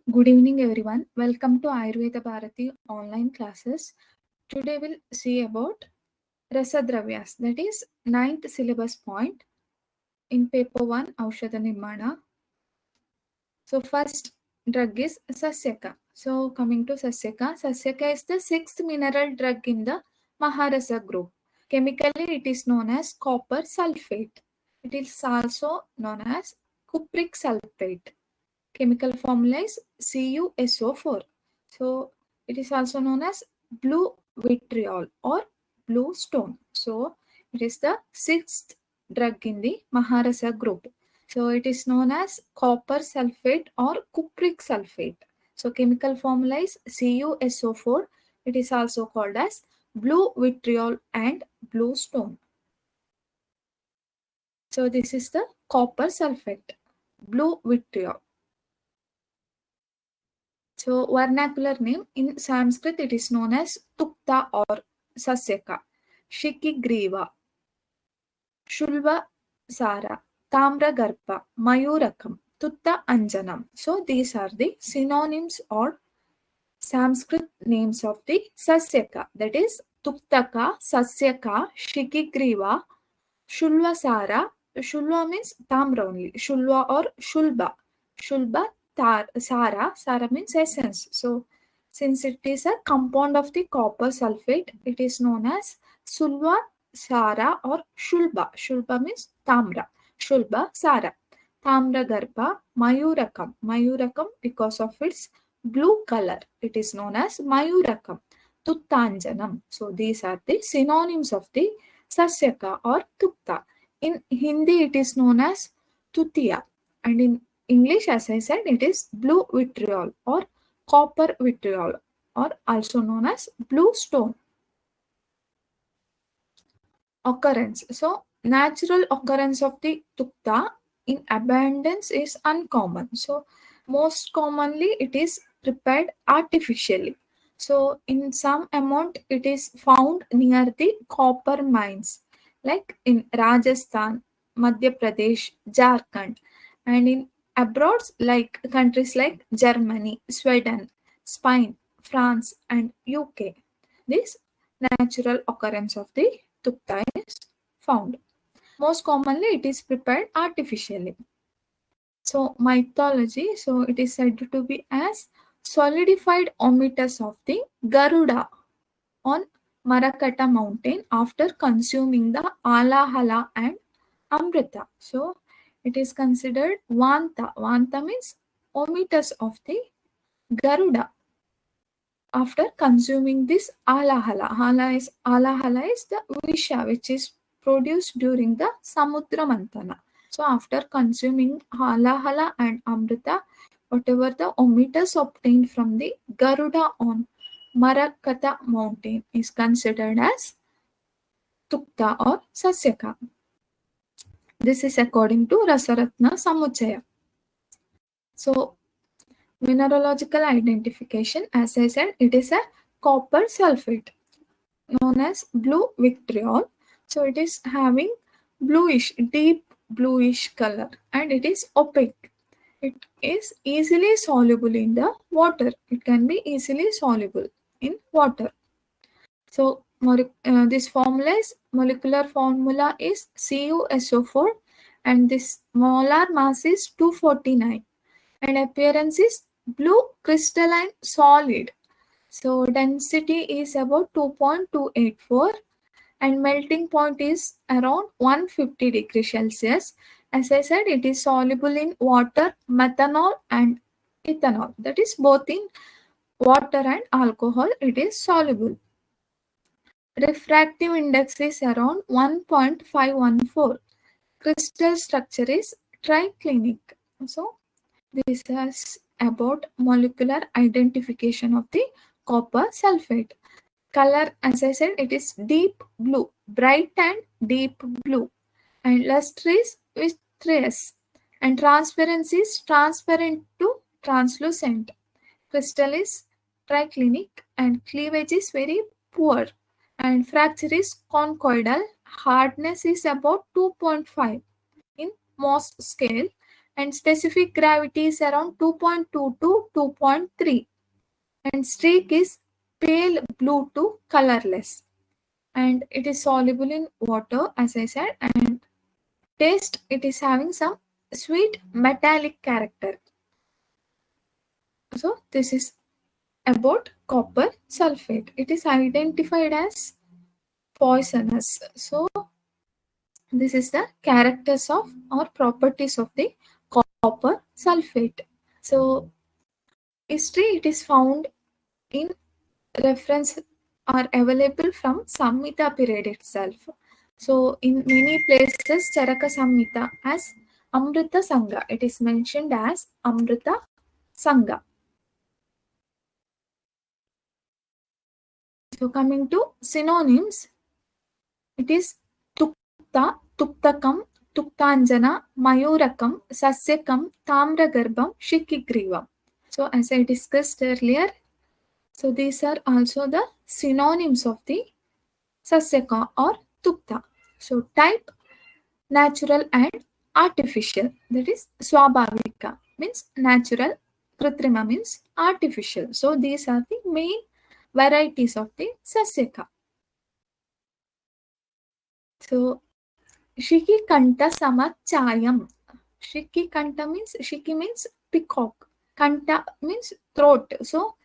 Good evening, everyone. Welcome to Ayurveda Bharati online classes. Today we'll see about Rasa Dravyas, that is ninth syllabus point in paper 1, Aushadha Nirmana. So first drug is Sasyaka. So coming to Sasyaka, Sasyaka is the sixth mineral drug in the Maharasa group. Chemically, it is known as copper sulfate. It is also known as cupric sulfate. Chemical formula is CuSO4. So it is also known as blue vitriol or blue stone. So it is the sixth drug in the Maharasa group. So it is known as copper sulfate or cupric sulfate. So chemical formula is CuSO4. It is also called as blue vitriol and blue stone. So this is the copper sulfate, blue vitriol. So vernacular name in Sanskrit it is known as Dugdha or Sasyaka, Shikigriva, Shulva Sara, Tamra Garpa, Mayurakam, Tutta Anjanam. So these are the synonyms or Sanskrit names of the Sasyaka, that is Tuktaka, Sasyaka, Shikigriva, Shulva Sara. Shulva means Tamra only, Shulva or Shulba. Shulba Sara means essence. So, since it is a compound of the copper sulfate, it is known as Sulva Sara or Shulba. Shulba means Tamra. Shulba Sara. Tamra Garba Mayurakam. Mayurakam because of its blue color. It is known as Mayurakam. Tuttanjanam. So, these are the synonyms of the Sasyaka or Tukta. In Hindi, it is known as Tutiya. And in English, as I said, it is blue vitriol or copper vitriol or also known as blue stone. Occurrence. So, natural occurrence of the Tukta in abundance is uncommon. So, most commonly it is prepared artificially. So, in some amount it is found near the copper mines like in Rajasthan, Madhya Pradesh, Jharkhand, and in abroad like countries like Germany, Sweden, Spain, France, and UK. This natural occurrence of the Tukta is found. Most commonly, it is prepared artificially. So, mythology, so it is said to be as solidified omitus of the Garuda on Marakata mountain after consuming the Alahala and Amrita. So, it is considered Vanta. Vanta means omitus of the Garuda after consuming this Alahala. Alahala is the Visha which is produced during the Samudra Mantana. So, after consuming Alahala and Amrita, whatever the omitus obtained from the Garuda on Marakata mountain is considered as Tukta or Sasyaka. This is according to Rasaratna Samuchaya. So, mineralogical identification, as I said, it is a copper sulfate known as blue vitriol. So, it is having bluish, deep bluish color and it is opaque. It is easily soluble in the water. It can be easily soluble in water. So, this molecular formula is CuSO4 and this molar mass is 249 and appearance is blue crystalline solid. So, density is about 2.284 and melting point is around 150 degrees Celsius. As I said, it is soluble in water, methanol and ethanol. That is both in water and alcohol, it is soluble. Refractive index is around 1.514. Crystal structure is triclinic. So, this is about molecular identification of the copper sulfate. Color, as I said, it is deep blue, bright and deep blue. And luster is vitreous. And transparency is transparent to translucent. Crystal is triclinic and cleavage is very poor. And fracture is conchoidal. Hardness is about 2.5 in Mohs scale and specific gravity is around 2.2 to 2.3, and streak is pale blue to colorless, and it is soluble in water, as I said, and taste, it is having some sweet metallic character. So this is about copper sulfate. It is identified as poisonous. So this is the characters of or properties of the copper sulfate. So history, it is found in reference are available from Samhita period itself. So in many places Charaka Samhita as Amrita Sangha. It is mentioned as Amrita Sangha. So coming to synonyms, it is Tukta, Tuktakam, Tuktanjana, Mayurakam, Sasyakam, Tamragarbham, Shikigrivam. So as I discussed earlier, so these are also the synonyms of the Sasyaka or Tukta. So type, natural and artificial. That is Swabhavika means natural, Kritrima means artificial. So these are the main varieties of the Sasyaka. So Shiki Kanta Samachayam. Shiki Kanta means, Shiki means peacock. Kanta means throat. So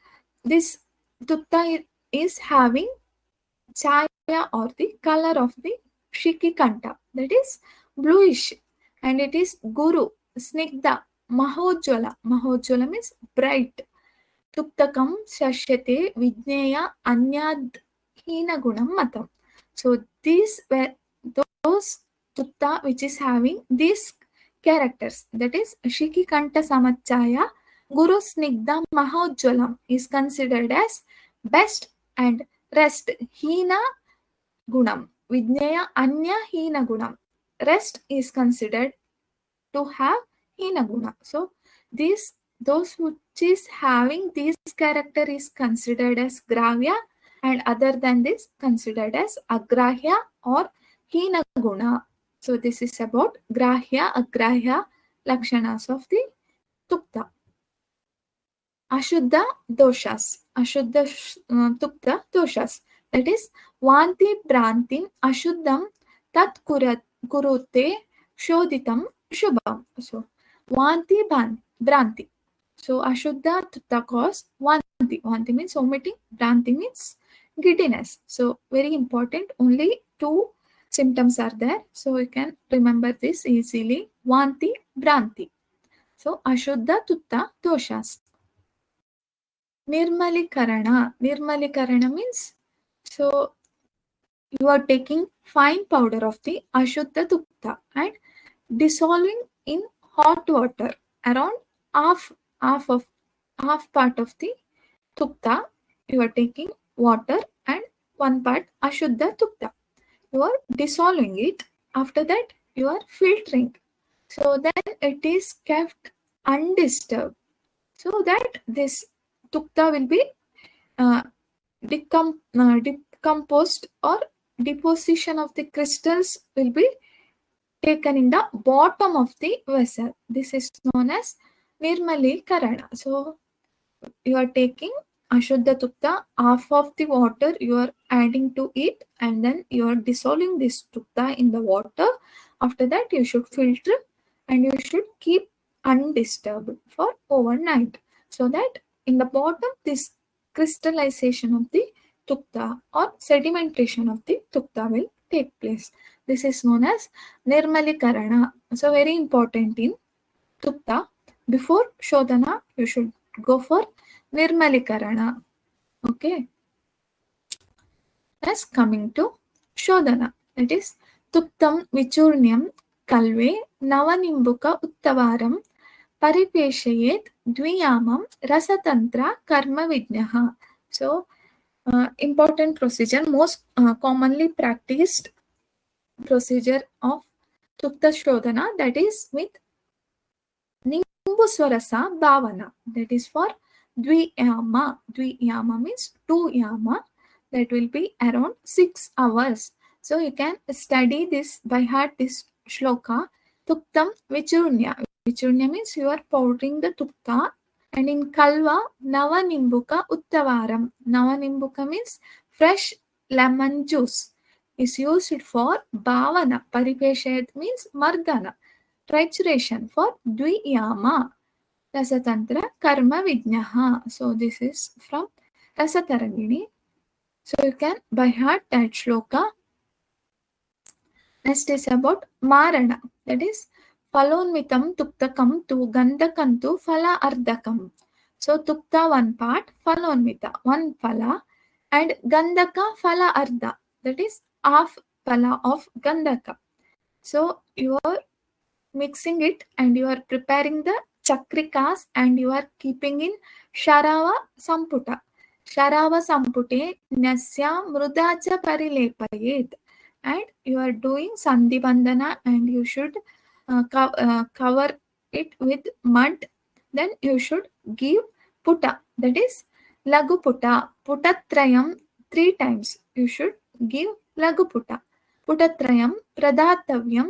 this Tukta is having chaya or the color of the Shiki Kanta, that is bluish, and it is Guru, Snigdha, Mahojjvala. Mahojjvala means bright. Tuktakam Shashyate Vijneya Anyad Hina Gunam Matam. So these were those Tukta which is having these characters, that is Shiki Kanta Samachaya, Guru Snigdha Mahojjalam is considered as best, and rest Hina Gunam, Vijnaya Anya Hina Gunam. Rest is considered to have Hina Guna. So those which is having this character is considered as Gravya, and other than this considered as Agrahya or Hina Guna. So this is about Grahya, Agrahya Lakshanas of the Tukta. Ashuddha doshas. Ashuddha Tukta doshas. That is Vanti Brantim Ashuddham Tat Kurute Shodhitam Shubham. So Vanti Branti. So Ashuddha Tukta cause Vanti. Vanti means omitting, Branti means giddiness. So very important, only two symptoms are there. So you can remember this easily. Vanti, Branti. So Ashuddha Tukta doshas. Nirmalikarana. Nirmalikarana means, so you are taking fine powder of the Ashuddha Tukta and dissolving in hot water around half part of the Tukta. You are taking water and one part Ashuddha Tukta. You are dissolving it. After that, you are filtering. So then it is kept undisturbed, so that this Tukta will be decomposed, or deposition of the crystals will be taken in the bottom of the vessel. This is known as Nirmalikarana. So you are taking Ashuddha Tukta, half of the water you are adding to it, and then you are dissolving this Tukta in the water. After that, you should filter and you should keep undisturbed for overnight, so that in the bottom this crystallization of the Tukta or sedimentation of the Tukta will take place. This is known as Nirmalikarana. So very important in Tukta. Before Shodhana, you should go for Nirmalikarana. Okay. Next, coming to Shodhana. It is Tuktam Vichurnyam Kalve Navanimbuka Uttavaram Paripeshayet Dviyamam Rasatantra Karma Vidnyaha. So important procedure, most commonly practiced procedure of Tukta Shodhana, that is with Nimbuswarasa Bhavana, that is for Dviyama. Dviyama means 2 yama, that will be around 6 hours. So you can study this by heart, this shloka, Tuktam Vichurnya. Vichunya means you are powdering the tukta. And in Kalva, Navanimbuka Uttavaram. Navanimbuka means fresh lemon juice is used for Bhavana. Paripeshayat means Mardana. Trituration for Dviyama. Rasatantra Karma Vijnaha. So this is from Rasatarangini. So you can by heart that shloka. Next is about Marana. That is Falonmitam Tuktakam tu Gandakantu Phala Ardakam. So Tukta one part, Falonmita one phala, and Gandaka Phala Arda. That is half phala of Gandaka. So you are mixing it and you are preparing the chakrikas and you are keeping in Sharava Samputa. Sharava Sampute Nasya Mrudacha Parilepayet. And you are doing Sandhi Bandhana and you should cover it with mud. Then you should give Puta. That is Lagu Puta. Putatrayam 3 times. You should give Lagu Puta. Putatrayam Pradatavyam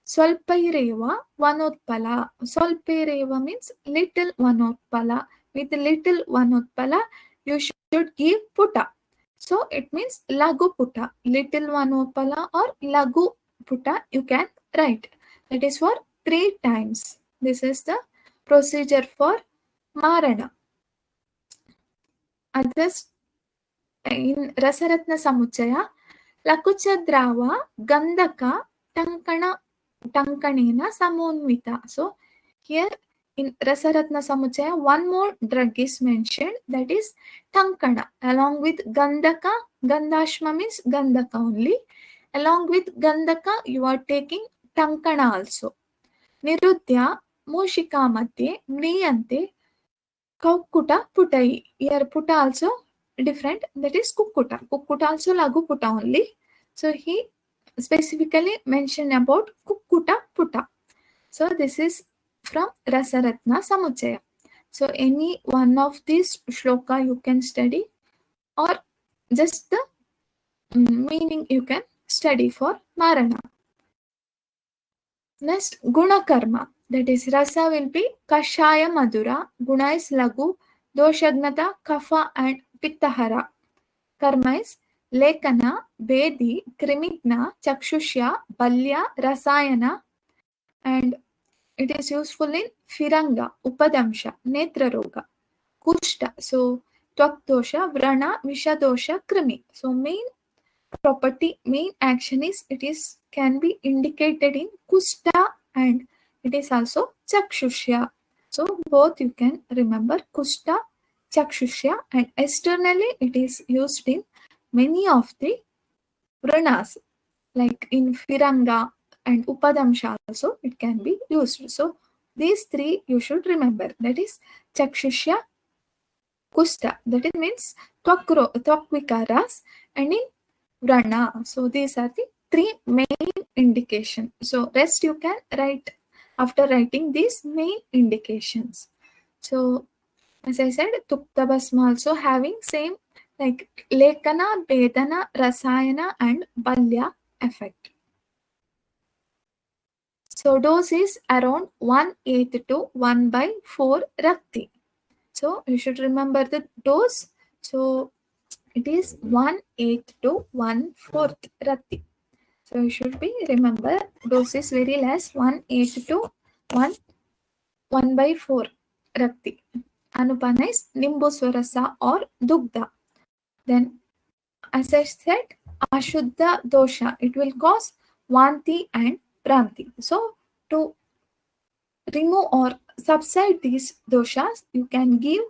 Swalpaireva Vanotpala. Swalpaireva means little Vanotpala. With little Vanotpala, you should give Puta. So it means Lagu Puta. Little Vanotpala or Lagu Puta you can write. That is for 3 times. This is the procedure for Marana. Others in Rasaratna Samuchaya, Lakucha Drava Gandaka Tankanena Samonvita. So here in Rasaratna Samuchaya, one more drug is mentioned, that is Tankana. Along with Gandaka, Gandashma means Gandaka only. Along with Gandaka, you are taking Tankana also. Nirudhya Mushika Madhye Mriyante Kukkuta Putai. Here Puta also different, that is Kukkuta. Kukkuta also Lagu Puta only. So he specifically mentioned about Kukkuta Puta. So this is from Rasaratna Samuchaya. So any one of these shloka you can study or just the meaning you can study for Marana. Next, Guna Karma. That is Rasa will be Kashaya Madura, Guna is Lagu, Doshagnata, Kapha and Pittahara. Karma is Lekana, Bedi, Krimigna, Chakshushya, Balya, Rasayana, and it is useful in Firanga, Upadamsha, Netra Roga, Kushta, so Twakdosha, Vrana, Vishadosha, Krimi. So main property, main action is it is can be indicated in Kushta and it is also Chakshushya. So both you can remember Kushta, Chakshushya, and externally it is used in many of the Vranas like in Firanga and Upadamsha also it can be used. So these 3 you should remember, that is Chakshushya, Kusta, that it means Twakvikaras, and in Vrana. So these are the 3 main indications. So rest you can write after writing these main indications. So as I said, Tukta Basma also having same like Lekana, Vedana, Rasayana and Balya effect. So dose is around 1/8 to 1/4 Rakti. So you should remember the dose. So it is 1/8 to 1/4 Rakti. So you should be remember dose is very less, 1/8 to 1/4 Rakti. Anupana is Nimbuswarasa or Dugdha. Then as I said, Ashuddha dosha, it will cause Vanti and Pranti. So to remove or subside these doshas, you can give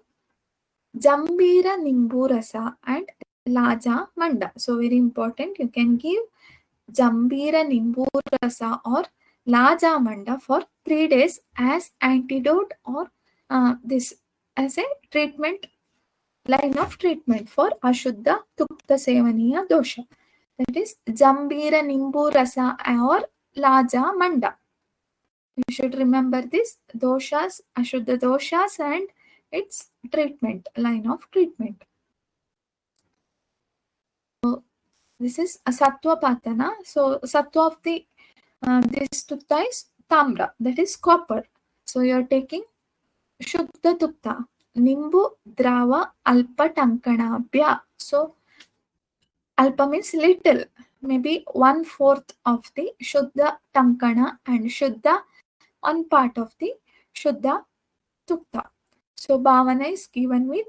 Jambira Nimburasa and Laja Manda. So very important, you can give Jambira Nimburasa or Laja Manda for 3 days as antidote or this as a treatment, line of treatment for Ashuddha Tukta Sevaniya dosha. That is Jambira Nimburasa or Laja Manda. You should remember this doshas, Ashuddha doshas and its treatment, line of treatment. So this is a Sattva Patana. So Sattva of the this Tukta is Tamra, that is copper. So So you're taking Shuddha Dugdha, Nimbu Drava Alpa Tankanabhya. So Alpa means little, maybe 1/4 of the Shuddha Tankana and Shuddha 1 part of the Shuddha Dugdha. So Bhavana is given with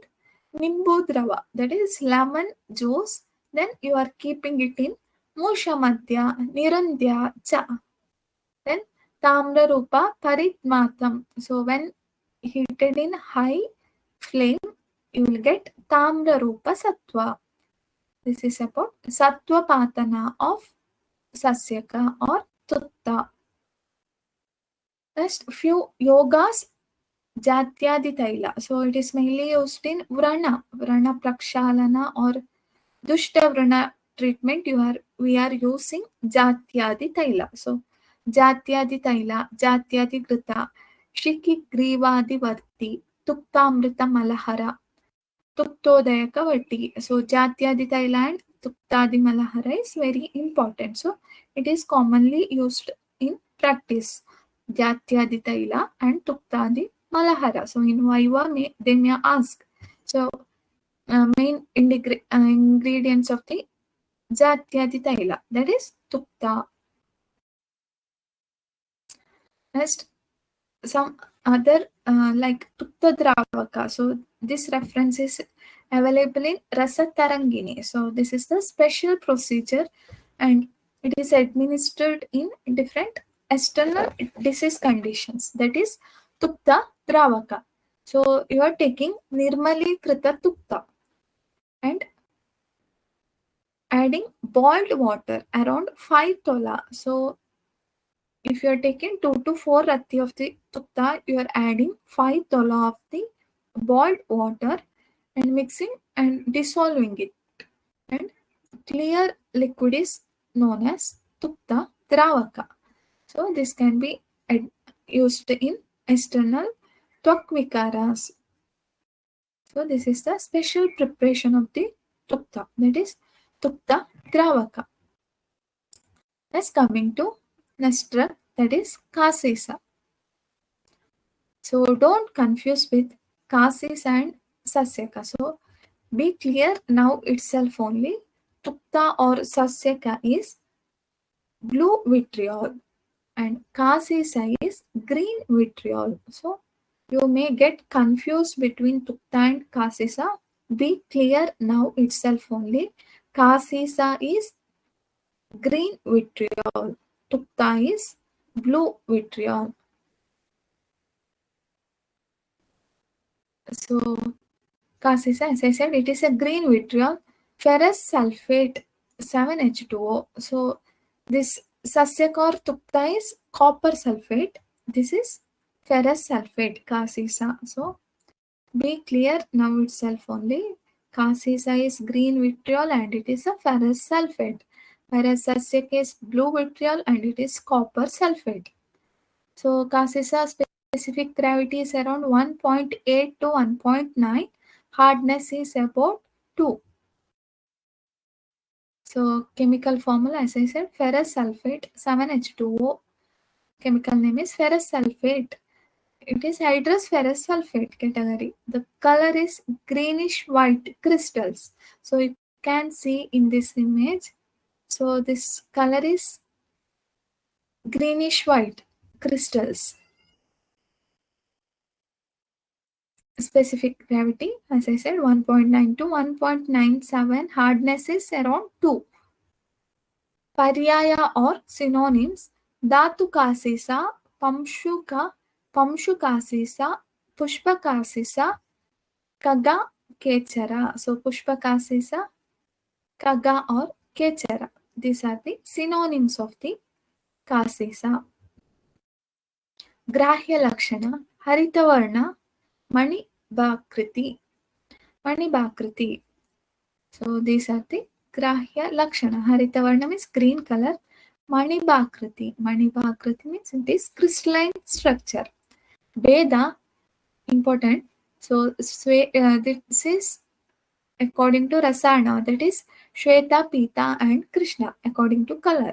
Nimbu Drava, that is lemon juice. Then you are keeping it in Mushamadhya, Nirandhya Cha. Then Tamra Rupa Paritmatam. So when heated in high flame, you will get Tamra Rupa Sattva. This is about Sattva Patana of Sasyaka or Tutta. Next, few yogas Jatyadi Taila. So it is mainly used in Vrana Prakshalana or Dushta Vrana treatment. We are using Jatyadi Taila. So Jatyadi Taila, Jatyadi Grita, Shiki Grivadi Varti, Tuktamrita Malahara, Tuktodayaka Vati. So Jatyadi Taila and Tuktadi Malahara is very important. So it is commonly used in practice. Jatyadi Taila and Tuktadi Malahara. So in Viva, they may ask. So main ingredients of the Jatyadi Taila, that is Tukta. Next, some other like Tukta Dravaka. So this reference is available in Rasa Tarangini. So this is the special procedure and it is administered in different external disease conditions. That is Tukta Dravaka. So you are taking Nirmali Krita Tukta and adding boiled water around 5 tola. So if you are taking 2 to 4 rati of the tukta, you are adding 5 tola of the boiled water and mixing and dissolving it. And clear liquid is known as tukta dravaka. So this can be used in external tvak. So this is the special preparation of the tukta, that is Tukta Dravaka. Next, coming to next drug, that is Kasisa. So don't confuse with Kasisa and Sasyaka. So be clear now itself only. Tukta or Sasyaka is blue vitriol and Kasisa is green vitriol. So you may get confused between Tukta and Kasisa. Be clear now itself only. Kasisa is green vitriol. Tukta is blue vitriol. So, Kasisa, as I said, it is a green vitriol. Ferrous sulfate 7H2O. So, this Sasyaka or Tukta is copper sulfate. This is ferrous sulfate, Kasisa. So, be clear now itself only. Kasisa is green vitriol and it is a ferrous sulfate. Whereas Sasyaka is blue vitriol and it is copper sulfate. So Kasisa specific gravity is around 1.8 to 1.9. Hardness is about 2. So chemical formula, as I said, ferrous sulfate 7H2O. Chemical name is ferrous sulfate. It is hydrous ferrous sulfate category. The color is greenish white crystals. So you can see in this image. So this color is greenish white crystals. Specific gravity, as I said, 1.9 to 1.97. Hardness is around 2. Paryaya or synonyms: Dhatu Kasisa, Pamshuka, Pamshu Kasisa, Pushpa Kasisa, Kaga Kechara. So Pushpa Kasisa, Kaga or Kechara. These are the synonyms of the Kasisa. Grahya Lakshana, Haritavarna, Mani Bakriti. Mani Bakriti. So these are the Grahya Lakshana. Haritavarna means green color. Mani Bakriti. Mani Bakriti means it is crystalline structure. Veda, important. So this is according to Rasana, that is Shweta, Pita and Krishna according to color.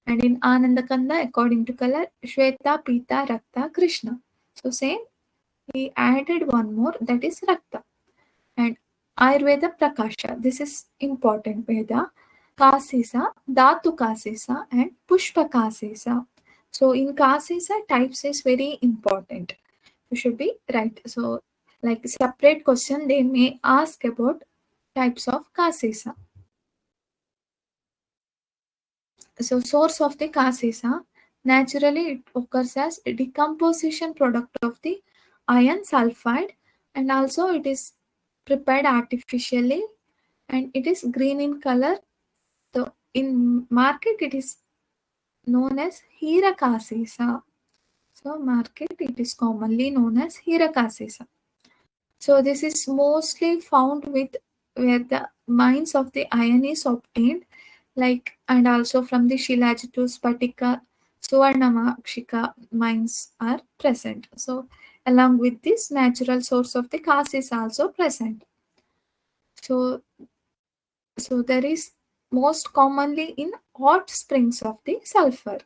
And in Anandakanda, according to color, Shweta, Pita, Rakta, Krishna. So same, he added one more, that is Rakta. And Ayurveda Prakasha, this is important Veda. Kasisa, Dhatu Kasisa and Pushpa Kasisa. So in Kasisa, types is very important. You should be right. So like separate question, they may ask about types of Kasisa. So source of the Kasisa, naturally it occurs as a decomposition product of the iron sulfide, and also it is prepared artificially and it is green in color. So in market it is known as Hira Kasisa. So market it is commonly known as Hira Kasisa. So this is mostly found with where the mines of the iron is obtained, like, and also from the Shilaj to Spatika, Akika mines are present. So along with this, natural source of the cast is also present. So there is most commonly in hot springs of the sulfur.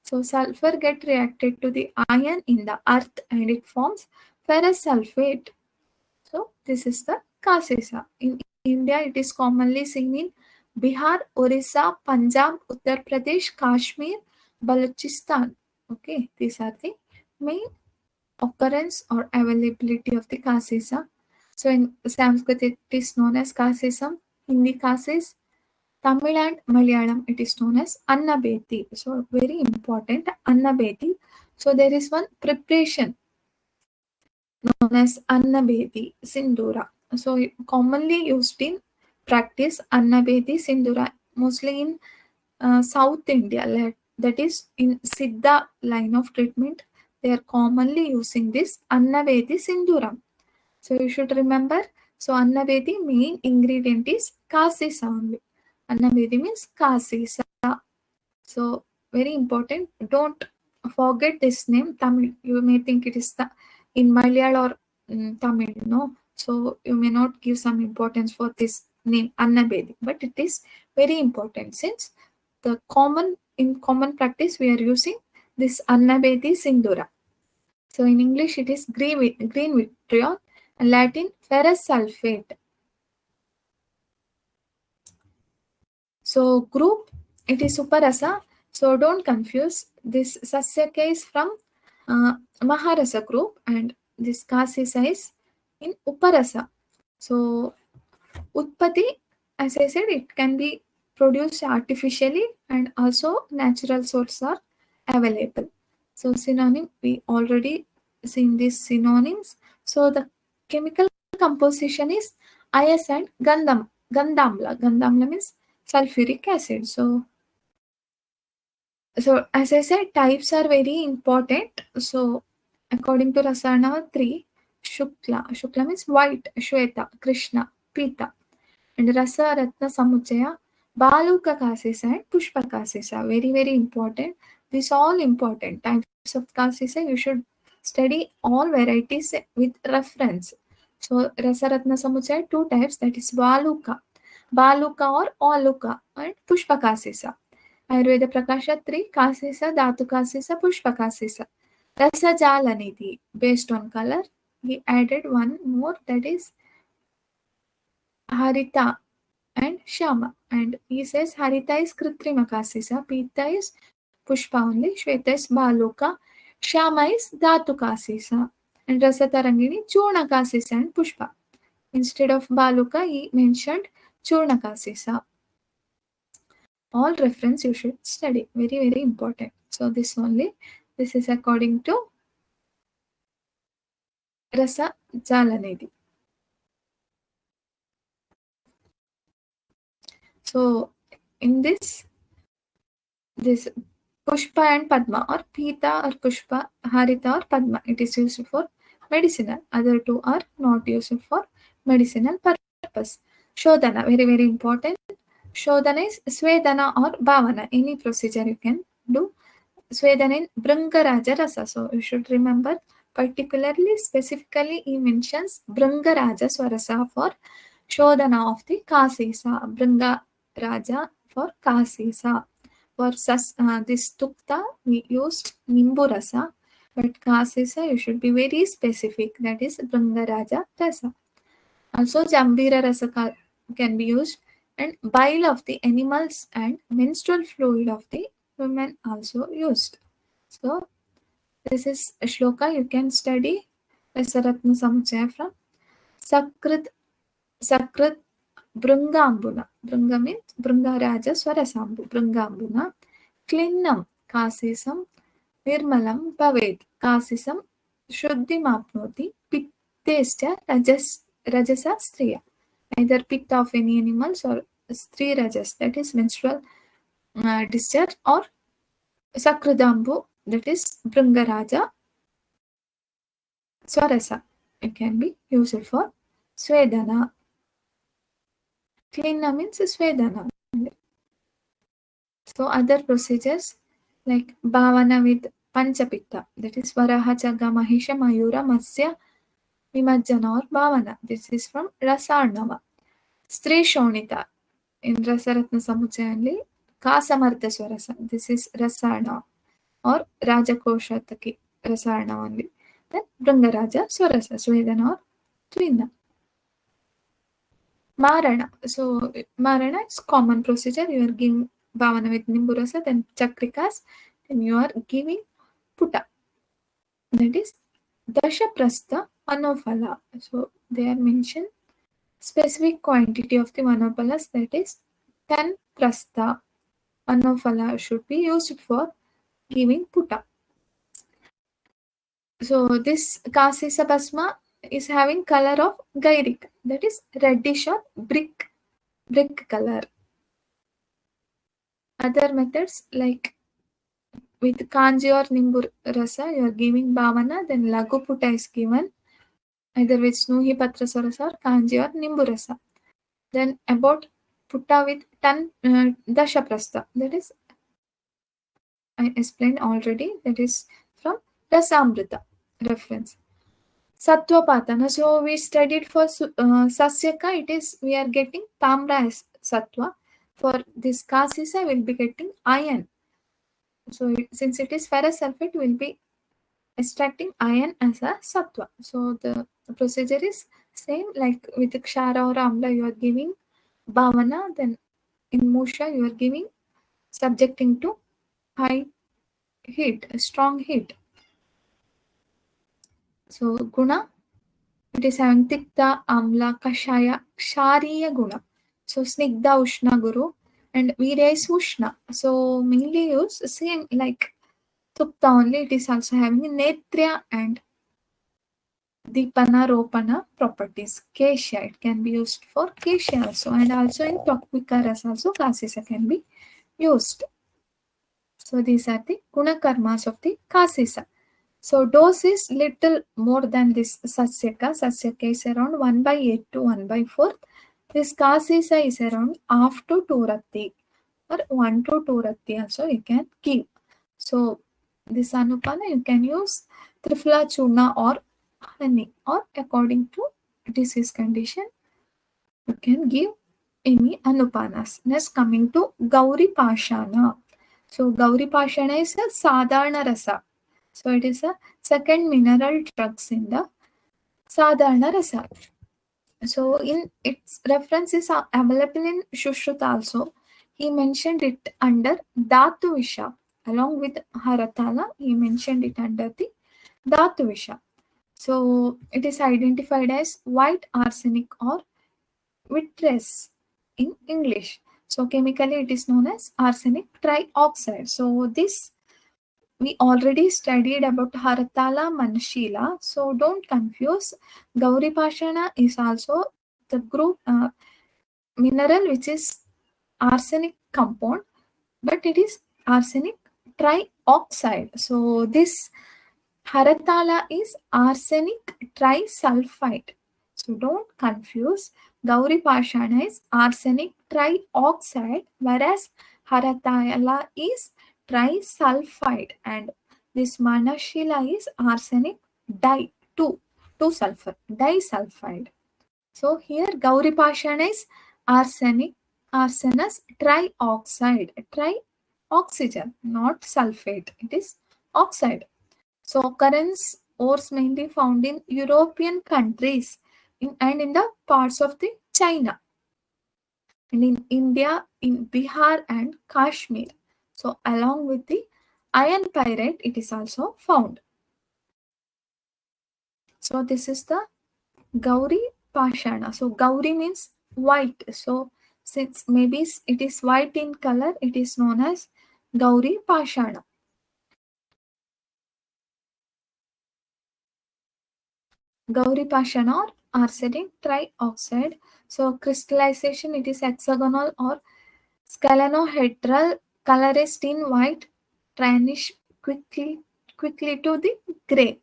So sulfur get reacted to the iron in the earth and it forms ferrous sulfate. So this is the Kasisa. In India, it is commonly seen in Bihar, Orissa, Punjab, Uttar Pradesh, Kashmir, Balochistan. Okay, these are the main occurrence or availability of the Kasisa. So in Sanskrit, it is known as Kasisam, Hindi Kasis, Tamil and Malayalam, it is known as Annabeti. So very important, Annabeti. So there is one preparation known as Annabeti Sindura. So commonly used in practice, Annabeti Sindura, mostly in South India, that is in Siddha line of treatment. They are commonly using this Annabeti Sinduram. So you should remember. So Annabeti main ingredient is Kasisa only. Annabeti means Kasisa. So very important. Don't forget this name Tamil. You may think it is in Malayalam or Tamil. No, so you may not give some importance for this name Annabedi, but it is very important since the common practice we are using this Annabedi Sindura. So in English it is green vitriol and Latin ferrous sulfate. So group, it is Uparasa. So don't confuse. This Sasyaka is from Maharasa group and this Kasisa is in Uparasa. So Utpati, as I said, it can be produced artificially and also natural sources are available. So synonym, we already seen these synonyms. So the chemical composition is IS and Gandamla. Gandamla means sulfuric acid. So as I said, types are very important. So according to Rasana 3, Shukla means white, Shweta, Krishna, Pita, and Rasa Ratna Samuchaya, Baluka Kasisa and Pushpa Kasisa. Very, very important. These all important types of Kasisa. You should study all varieties with reference. So Rasa Ratna Samuchaya, two types, that is Baluka or Aluka and Pushpa Kasisa. Ayurveda Prakasha 3, Kasisa, Dhatu Kasisa, Pushpa Kasisa. Rasa Jalanidhi, based on color, he added one more, that is Harita and Shama. And he says Harita is Kritrima Kasisa, Pita is Pushpa only, Shweta is Baluka, Shama is Dhatu Kasisa, and Rasa Tarangini, Churna Kasisa and Pushpa. Instead of Baluka, he mentioned Churna Kasisa. All reference you should study. Very, very important. So this is according to Rasa Jalanidhi. So in this Pushpa and Padma, or Pita or Pushpa, Harita or Padma, it is used for medicinal. Other two are not used for medicinal purpose. Shodhana, very, very important. Shodhana is Swedana or Bhavana. Any procedure you can do. Swedana in Brangaraja Rasa. So you should remember, particularly, specifically, he mentions Brangaraja Swarasa for Shodhana of the Kasisa. Brangaraja for Kasisa. For this Dugdha, we used Nimbu Rasa. But Kasisa, you should be very specific. That is Bringaraja Rasa. Also, Jambira Rasa can be used, and bile of the animals and menstrual fluid of the women also used. So, this is a shloka you can study Rasaratna Samuchaya from Sakrit Brungambuna. Brunga means Brungaraja Swarasambu. Brungambuna. Klinnam Kasisam Nirmalam Bhaved. Kasisam Shuddhimapnoti Pittescha Rajasa Striya. Either pitta of any animals or Stri Rajas, that is menstrual discharge, or Sakradambu, that is Brungaraja Swarasa. It can be used for Svedana. Klinna means Svedana. So other procedures like Bhavana with Panchapitta, that is Varaha, Chaga, Mahisha, Mayura, Matsya, Vimajjana or Bhavana. This is from Rasarnava. Stri Shonita in Rasaratna Samuchaya only. Kasamartha Swarasa. This is Rasarna or Rajakoshataki Rasarna only. Then Brangaraja Swarasa, Svedana or Twinna. Marana. So Marana is common procedure. You are giving Bhavana with Nimburasa, then Chakrikas, then you are giving Putta. That is Dasha Prastha Manophala. So they are mentioned specific quantity of the Manopalas, that is 10 Prastha Manophala should be used for giving Putta. So this Kasisa Basma is having color of Gairik, that is reddish or brick color. Other methods like with Kanji or Nimbur Rasa, you are giving Bhavana, then Lagu Putta is given either with Snuhi Patra Sarasa or Kanji or Nimbu Rasa. Then about Putta with Dasha Prastha, that is I explained already, that is from Rasamrita reference. Sattva-patana. So we studied for Sasyaka, it is we are getting Tamra as Sattva. For this Kasisa, we will be getting iron. So since it is ferrous sulfate, we will be extracting iron as a Sattva. So the procedure is same like with Kshara or Amla, you are giving Bhavana, then in Musha, you are giving subjecting to high heat, strong heat. So Guna, it is having Tikta, Amla, Kashaya, Kshariya Guna. So Snigdha, Ushna, Guru, and Virya is Ushna. So mainly use same like Tukta only, it is also having Netrya and Dipana, Ropana properties. Kesha, it can be used for Kesha also, and also in Twakvikaras also Kasisa can be used. So these are the Guna Karmas of the Kasisa. So dose is little more than this Sasyaka. Sasyaka is around 1/8 to 1/4. This Kasisa is around half to 2 ratti or 1 to 2 ratti also you can give. So this Anupana you can use Trifla Churna or honey, or according to disease condition you can give any Anupanas. Next coming to Gauripashana. So Gauripashana is a Sadharana Rasa. So it is a second mineral drugs in the Sadharana Rasa. So in its reference is available in Shushruta also. He mentioned it under Dhatu Visha. Along with Haratala, he mentioned it under the Dhatu Visha. So it is identified as white arsenic or vitreous in English. So chemically it is known as arsenic trioxide. So this we already studied about Haratala Manashila, so don't confuse. Gauripashana is also the group mineral which is arsenic compound, but it is arsenic trioxide. So this Haratala is arsenic trisulfide. So don't confuse. Gauripashana is arsenic trioxide, whereas Haratala is trisulfide, and this Manashila is arsenic two sulfur disulfide. So here Gauripashana is arsenous trioxide, trioxygen, not sulfate, it is oxide. So occurrence ores mainly found in European countries and in the parts of the China, and in India, in Bihar and Kashmir. So along with the iron pyrite, it is also found. So this is the Gauripashana. So Gauri means white. So since maybe it is white in color, it is known as Gauripashana. Gauripashana or arsenic trioxide. So crystallization, it is hexagonal or scalenohedral, color is tin white, tarnish quickly to the gray.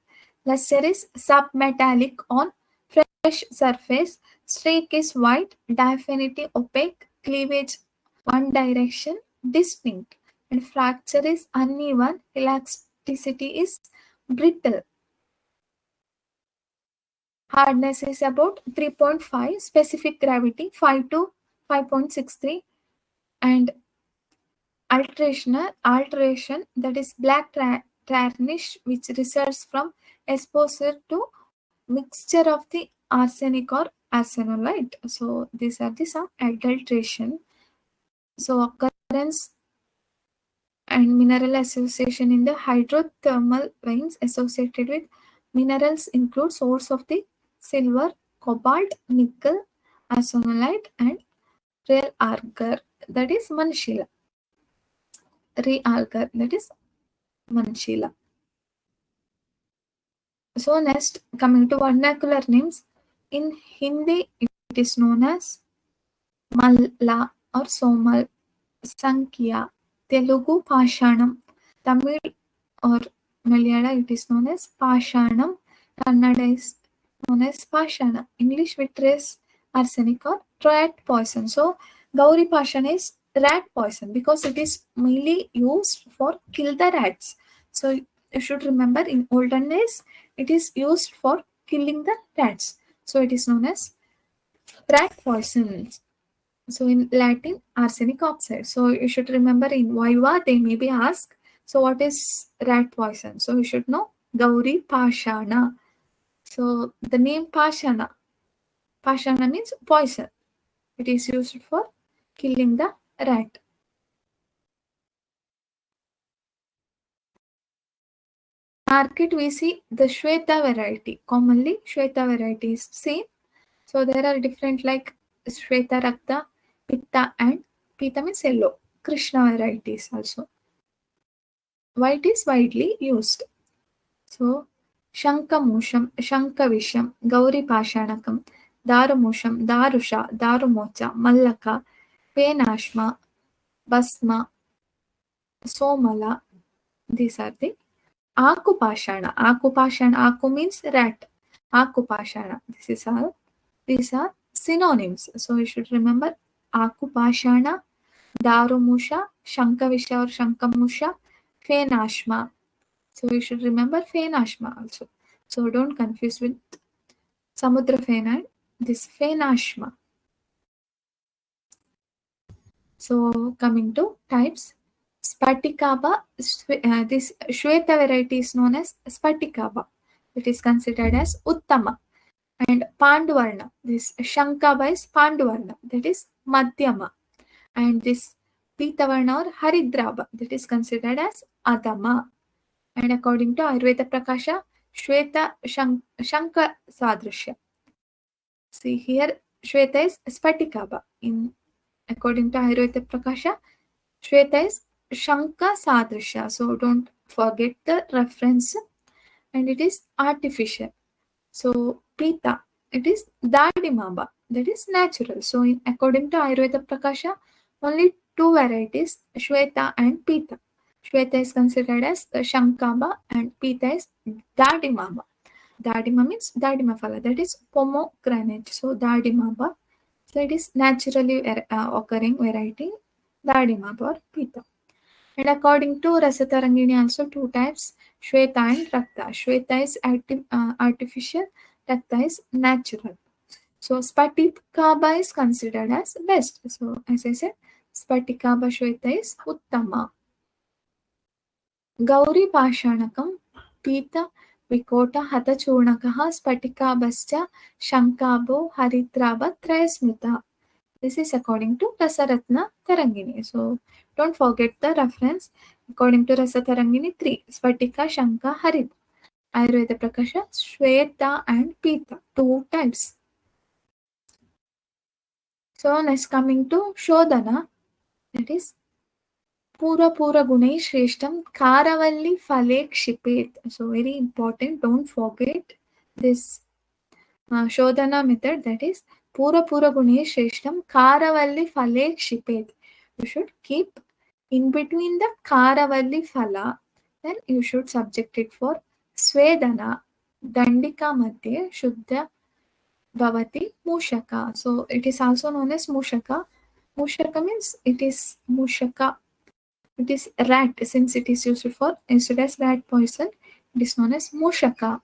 Luster is submetallic on fresh surface. Streak is white, definitely opaque, cleavage one direction, distinct. And fracture is uneven, elasticity is brittle. Hardness is about 3.5, specific gravity 5 to 5.63, and alteration, that is black tarnish, which results from exposure to mixture of the arsenic or arsenolite. So these are the some adulteration. So occurrence and mineral association in the hydrothermal veins associated with minerals include source of the silver, cobalt, nickel, arsenolite, and real agar, that is manshila. Realgar, that is manshila. So next, coming to vernacular names, in Hindi it is known as Malla or Somal, Sankhya, Telugu Pashanam, Tamil or Malayala it is known as Pashanam, Kannada is known as Pashana, English with trace arsenic or rat poison. So Gauripashana is rat poison because it is mainly used for kill the rats. So you should remember in olden days it is used for killing the rats. So it is known as rat poison. So in Latin, arsenic oxide. So you should remember in Viva they may be asked, so what is rat poison? So you should know Gauripashana. So the name Pashana. Pashana means poison. It is used for killing the rat. Market we see the Shweta variety. Commonly Shweta variety is seen. So there are different like Shweta Rakta, Pitta and Pitta means yellow. Krishna varieties also. White is widely used. So Shankamusham, Shankavisham, Gauripashanakam, Darumusham, Darusha, Darumocha, Mallaka, Penashma, Basma, Somala. These are the Akupashana. Akupashana. Aku means rat. Akupashana. This is all. These are synonyms. So you should remember Akupashana, Darumusha, Shankavisha or Shankamusha, Fenashma. So you should remember Fenashma also. So don't confuse with Samudra Fen and this Fenashma. So coming to types, Spatikaba, this Shweta variety is known as Spatikaba. It is considered as Uttama. And Panduvarna, this Shankaba is Panduvarna, that is Madhyama. And this Pitavarna or Haridraba, that is considered as Adama. And according to Ayurveda Prakasha, Shweta Shanka Sadrishya. See here, Shweta is Spatikaba. According to Ayurveda Prakasha, Shweta is Shanka Sadrishya. So don't forget the reference. And it is artificial. So Pita, it is Dadimaba, that is natural. So according to Ayurveda Prakasha, only two varieties, Shweta and Pita. Shweta is considered as Shankaba and Pita is Dadimaba. Dadima means Dadima Phala, that is pomegranate. So Dadimaba, so it is naturally occurring variety, Dadimaba or Pita. And according to Rasatarangini, also two types, Shweta and Rakta. Shweta is artificial, Rakta is natural. So Spatikaba is considered as best. So as I said, Spatikaba Shweta is Uttama. Gauripashanakam, Pita, Vikota, Hatachurnakaha, Spatikabhascha, Shankabo, Haritrava, Trayasmita. This is according to Rasaratna Tarangini. So don't forget the reference. According to Rasa Tarangini 3, Spatika, Shanka, Harit. Ayurveda Prakasha, Shweta and Pita, 2 types. So next coming to Shodhana, that is Pura Pura Gunai Shreshtam Karavalli Phale Kshipet. So very important, don't forget this Shodhana method, that is Pura Pura Gunai Shreshtam Karavalli Phale Kshipet. You should keep in between the Karavalli Phala, then you should subject it for Svedana, Dandika Madhye, Shuddha Bhavati, Mushaka. So it is also known as Mushaka. Mushaka means it is Mushaka. It is rat, since it is used for instead as rat poison, it is known as Mushaka.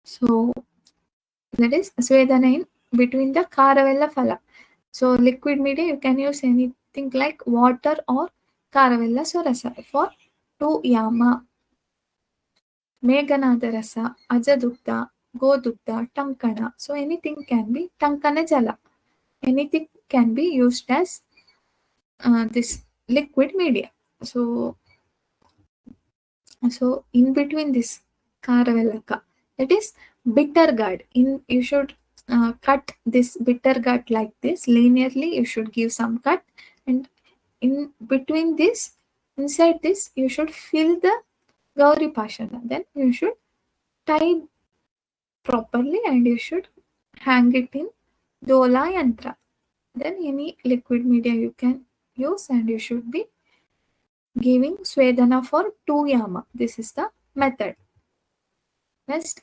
So that is Svedana in between the Karavella Phala. So liquid media you can use anything like water or Karavella Rasa for 2 yama. Meghanada Rasa, Ajadugdha, Godugdha, Tankana. So anything can be Tankana Jala. Anything can be used as this liquid media. So in between this Karavelaka, that is bitter gourd. You should cut this bitter gourd like this linearly. You should give some cut, and in between this, inside this, you should fill the Gauripashana. Then you should tie properly, and you should hang it in Dola Yantra. Then any liquid media you can use, and you should be giving Svedana for 2 yama. This is the method. Next,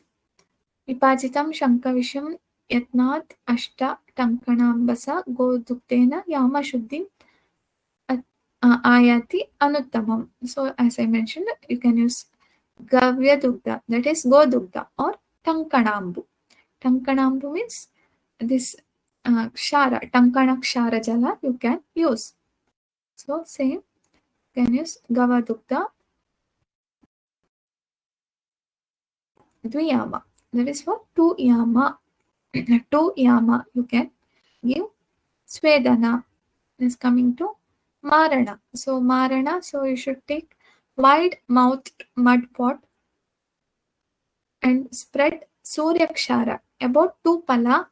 Vipajitam Shankavisham Yatnat Ashta Tankanambasa Godukdena Yama Shuddhim Ayati Anuttamam. So as I mentioned, you can use Gavya Dugdha, that is Go Dugdha, or Tankanambu. Tankanambu means this Kshara, Tankana Kshara Jala you can use. So same, you can use Gava Dugdha Dviyama, that is for 2 yama. 2 yama you can give Svedana. Is coming to Marana. So Marana, so you should take wide mouthed mud pot and spread Suryakshara about 2 pala,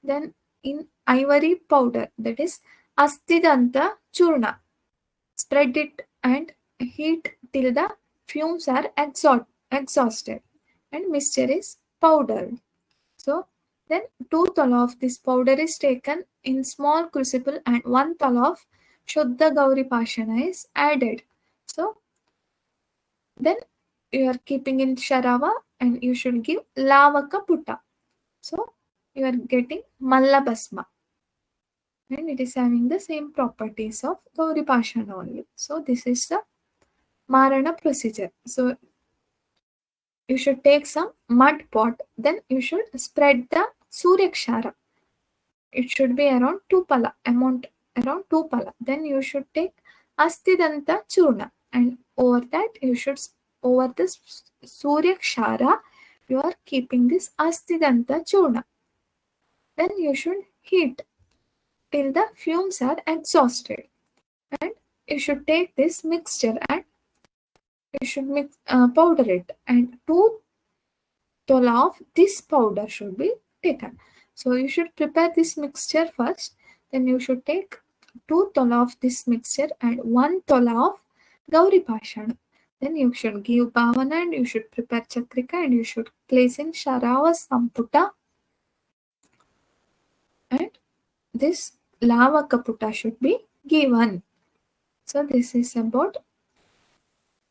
then in ivory powder, that is Astidanta Churna. Spread it and heat till the fumes are exhausted and mixture is powdered. So then 2 thala of this powder is taken in small crucible and 1 thala of Shuddha Gauripashana is added. So then you are keeping in Sharava and you should give Lavaka Putta. So you are getting Mallabhasma. And it is having the same properties of Gauripashana only. So this is the Marana procedure. So you should take some mud pot, then you should spread the Suryakshara. It should be around 2 pala, amount around 2 pala. Then you should take Astidanta Churna, and over that you should, over this Suryakshara, you are keeping this Astidanta Churna. Then you should heat till the fumes are exhausted. And you should take this mixture and you should powder it, and 2 tola of this powder should be taken. So you should prepare this mixture first, then you should take 2 tola of this mixture and 1 tola of Gauripashana. Then you should give Bhavana and you should prepare Chakrika and you should place in Sharava Samputa, and this Lava Kaputa should be given. So this is about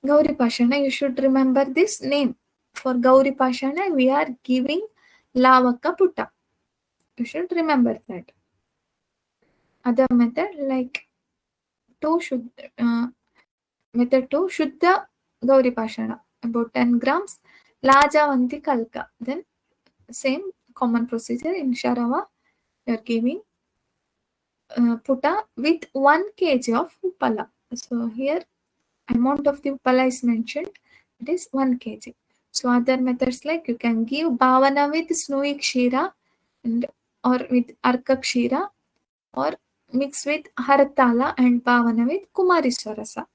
Gauripashana. You should remember this name. For Gauripashana, we are giving Lavaka Putta. You should remember that. Other method like method 2, Shuddha Gauripashana, about 10 grams, Lajavanti Kalka. Then same common procedure in Sharava, you are giving Putta with 1 kg of Uppala. So here amount of the Uppala is mentioned, it is 1 kg. So other methods like you can give bhavana with snowy kshira and or with arka kshira, or mix with haratala and bhavana with kumari swarasa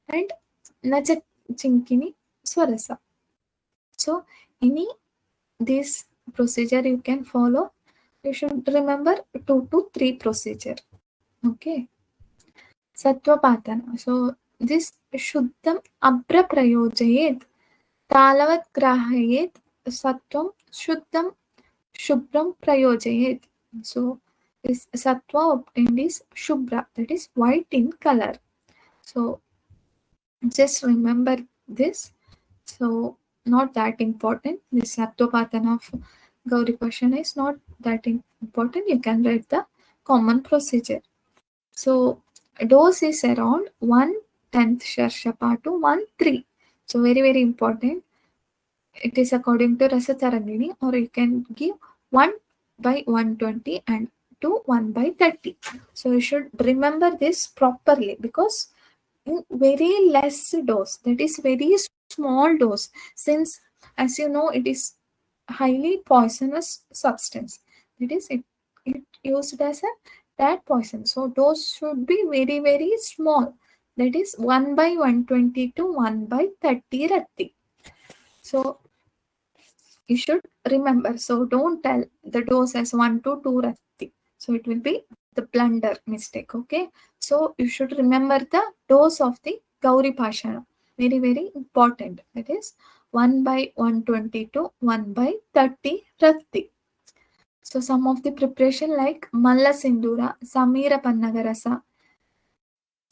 and naja chinkini swarasa. So any this procedure you can follow. You should remember 2 to 3 procedure. Okay. Satvapatana. So this Shuddham Abra Prayojayet Talavat Grahayet Sattvam Shuddham Shubram Prayojayet. So this Sattva obtained is Shubra, that is white in color. So just remember this. So not that important. This Satvapatana of Gauripashana is not that important. You can write the common procedure. So dose is around 1/10 Sharshapa to 1/3. So very important. It is according to Rasa Tarangini, or you can give 1/120 and to 1/30. So you should remember this properly, because in very less dose, that is very small dose, since as you know it is highly poisonous substance, that is it used as a that poison. So dose should be very small, that is 1/120 to 1/30 ratti. So you should remember. So don't tell the dose as 1 to 2 ratti. So it will be the blunder mistake. Okay. So you should remember the dose of the Gauripashana. Very important. That is 1/120 to 1/30 ratti. So some of the preparation like Malla Sindura, Samira Pannaga Rasa,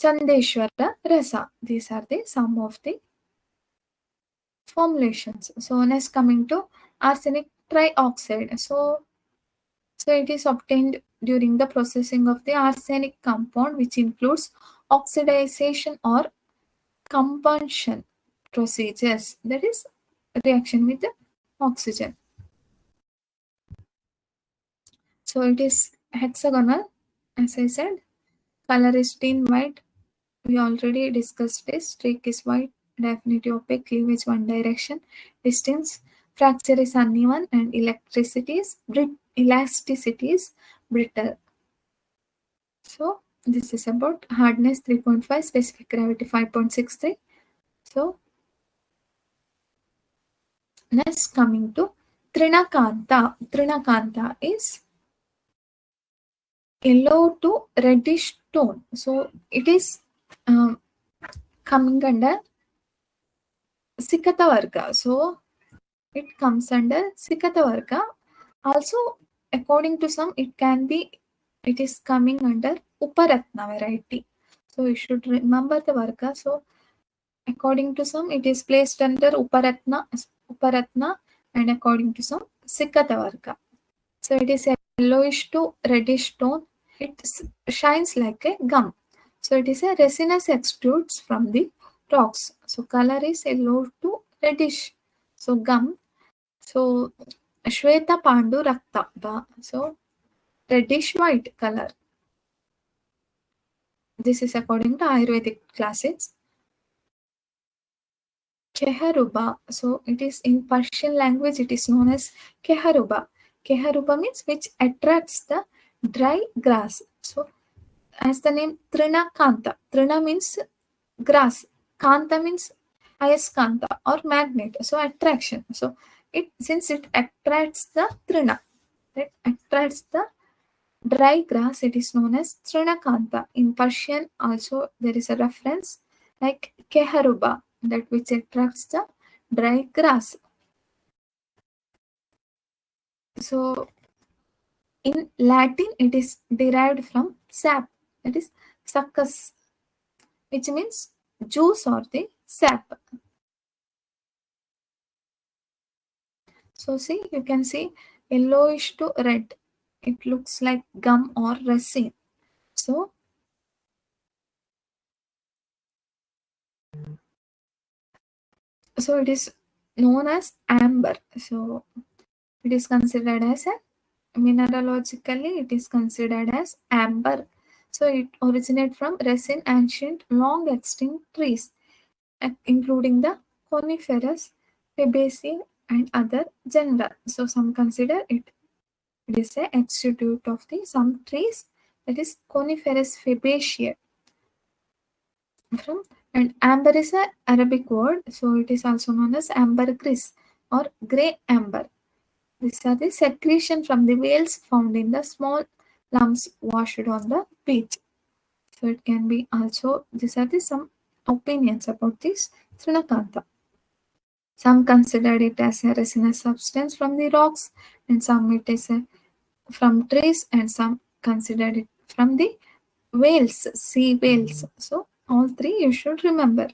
Chandeshwara Rasa. These are the some of the formulations. So next coming to arsenic trioxide. So it is obtained during the processing of the arsenic compound, which includes oxidization or combustion procedures. That is reaction with the oxygen. So it is hexagonal, as I said. Color is tin white. We already discussed this. Streak is white, definitive opaque, cleavage one direction, distance, fracture is uneven, and elasticity is brittle. So this is about hardness 3.5, specific gravity 5.63. So next coming to Trinakantha. Trinakantha is yellow to reddish tone. So it is coming under Sikata Varga. So it comes under Sikata Varga. Also, according to some, it is coming under Uparatna variety. So you should remember the Varga. So according to some, it is placed under Uparatna, and according to some, Sikata Varga. So it is yellowish to reddish tone. It shines like a gum. So it is a resinous extrudes from the rocks. So color is yellow to reddish. So gum. So Shweta Pandu Rakta. So reddish white color. This is according to Ayurvedic classics. Keharuba. So it is in Persian language, it is known as Keharuba. Keharuba means which attracts the dry grass. So as the name Trinakantha. Trina means grass. Kantha means ayaskantha or magnet. So attraction. So since it attracts the Trina, it attracts the dry grass, it is known as Trinakantha. In Persian also there is a reference like Keharuba, that which attracts the dry grass. So in Latin it is derived from sap, that is succus, which means juice or the sap. So see, you can see yellowish to red. It looks like gum or resin. So it is known as amber. So it is considered as a mineralogically, it is considered as amber. So it originates from resin ancient long extinct trees, including the coniferous, fabaceae, and other genera. So some consider it is a institute of the some trees, that is coniferous fabaceae. From and amber is a Arabic word, so it is also known as ambergris or grey amber. These are the secretion from the whales found in the small lumps washed on the beach. So it can be also, these are the some opinions about this Trinakantha. Some considered it as a resinous substance from the rocks, and some it is from trees, and some considered it from the whales, sea whales. So all three you should remember.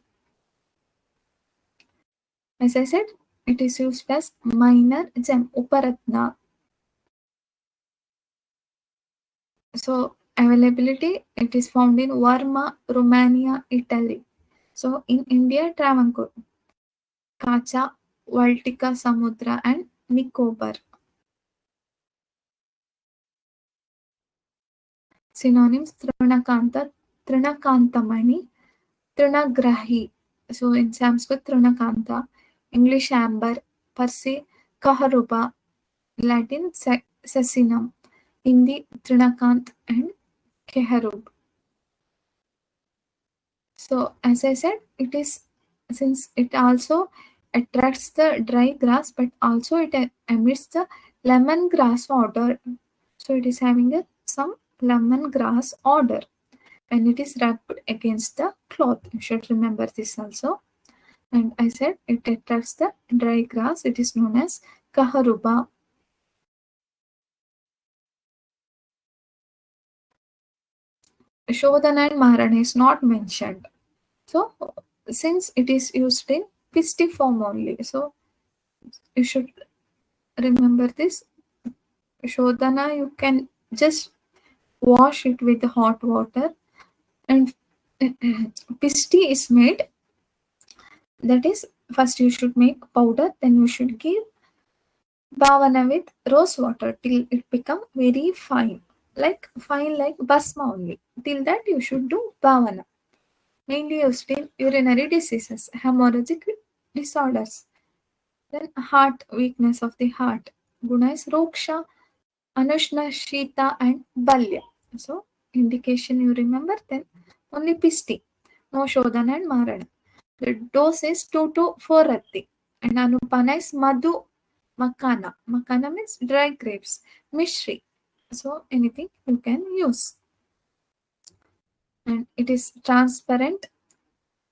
As I said, it is used as minor gem, Uparatna. So availability, it is found in Varma, Romania, Italy. So in India, Travancore, Kacha, Baltica Samudra, and Nicobar. Synonyms: Trinakantha, Trinakantamani, Trinagrahi. So in Sanskrit, Trinakantha, English amber, Parsi, Kaharuba, Latin Sessinum, Hindi Trinakant and Keharub. So as I said, it is, since it also attracts the dry grass, but also it emits the lemongrass odor. So it is having some lemongrass odor when it is rubbed against the cloth. You should remember this also. And I said it attracts the dry grass. It is known as Kaharuba. Shodhana and Marana is not mentioned. So since it is used in pistiform only, so you should remember this. Shodhana, you can just wash it with hot water, and pisti is made, that is, first you should make powder, then you should give bhavana with rose water till it become very fine like basma only. Till that you should do bhavana. Mainly used in urinary diseases, hemorrhagic disorders, then heart, weakness of the heart. Guna is roksha, anushna, shita, and balya. So indication you remember, then only pisti, no shodhana and marana. The dose is 2 to 4 rati, and anupana is madhu, makana. Makana means dry grapes, mishri. So anything you can use. And it is transparent.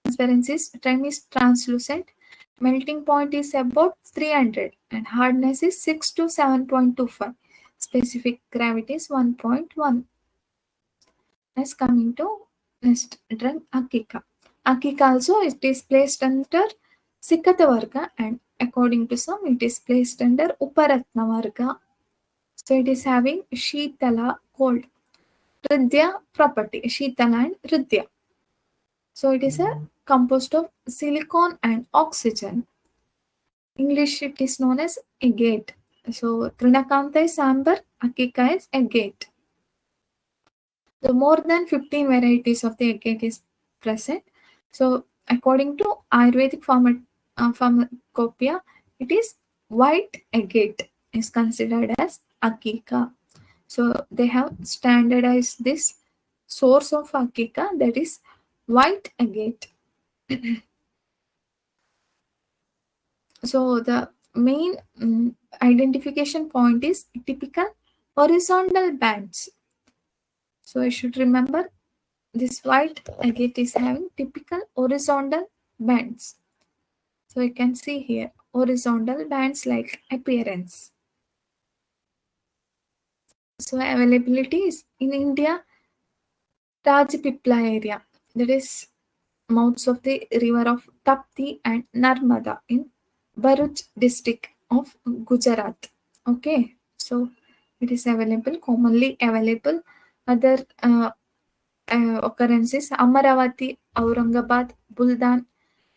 Transparency is, time is translucent. Melting point is about 300 and hardness is 6 to 7.25. Specific gravity is 1.1. As coming to next drug, Akika. Akika also it is placed under Sikata Varga, and according to some it is placed under Uparatna Varga. So it is having Shitala, cold, Ridya property, Shitala and Ridya. So it is composed of silicon and oxygen. English it is known as agate. So Trinakantha is amber, Akika is agate. The more than 15 varieties of the agate is present. So according to Ayurvedic pharmacopoeia, it is white agate is considered as Akika. So they have standardized this source of Akika, that is white agate. So the main identification point is typical horizontal bands. So I should remember this white agate is having typical horizontal bands. So you can see here horizontal bands like appearance. So availability is in India, Rajpipla area, that is mouths of the river of Tapti and Narmada in Bharuch district of Gujarat. Okay, so it is available, commonly available. Other occurrences: Amaravati, Aurangabad, Buldan,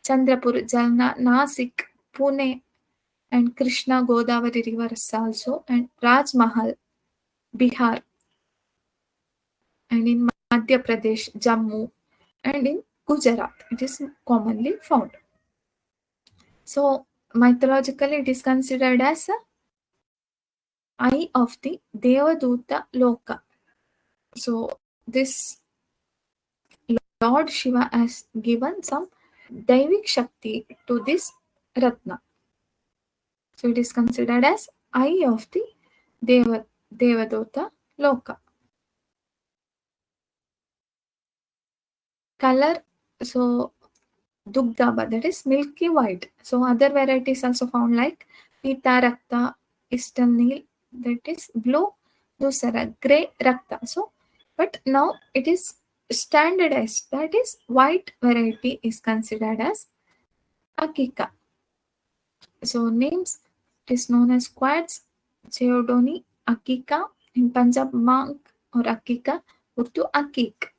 Chandrapur, Jalna, Nasik, Pune, and Krishna Godavari rivers also, and Raj Mahal, Bihar, and in Madhya Pradesh, Jammu, and in Gujarat it is commonly found. So mythologically it is considered as a eye of the Devaduta Loka. So this Lord Shiva has given some Daivik Shakti to this Ratna. So it is considered as eye of the Devadota Loka. Color, so Dugdha, that is milky white. So other varieties also found like Pita Rakta, Eastern Nil, that is blue, Dusara, grey Rakta. So, but now it is standardized, that is white variety is considered as Akika. So names, it is known as Quads, Cheodoni, Akika, in Punjab Mank or Akika, Urdu Akik.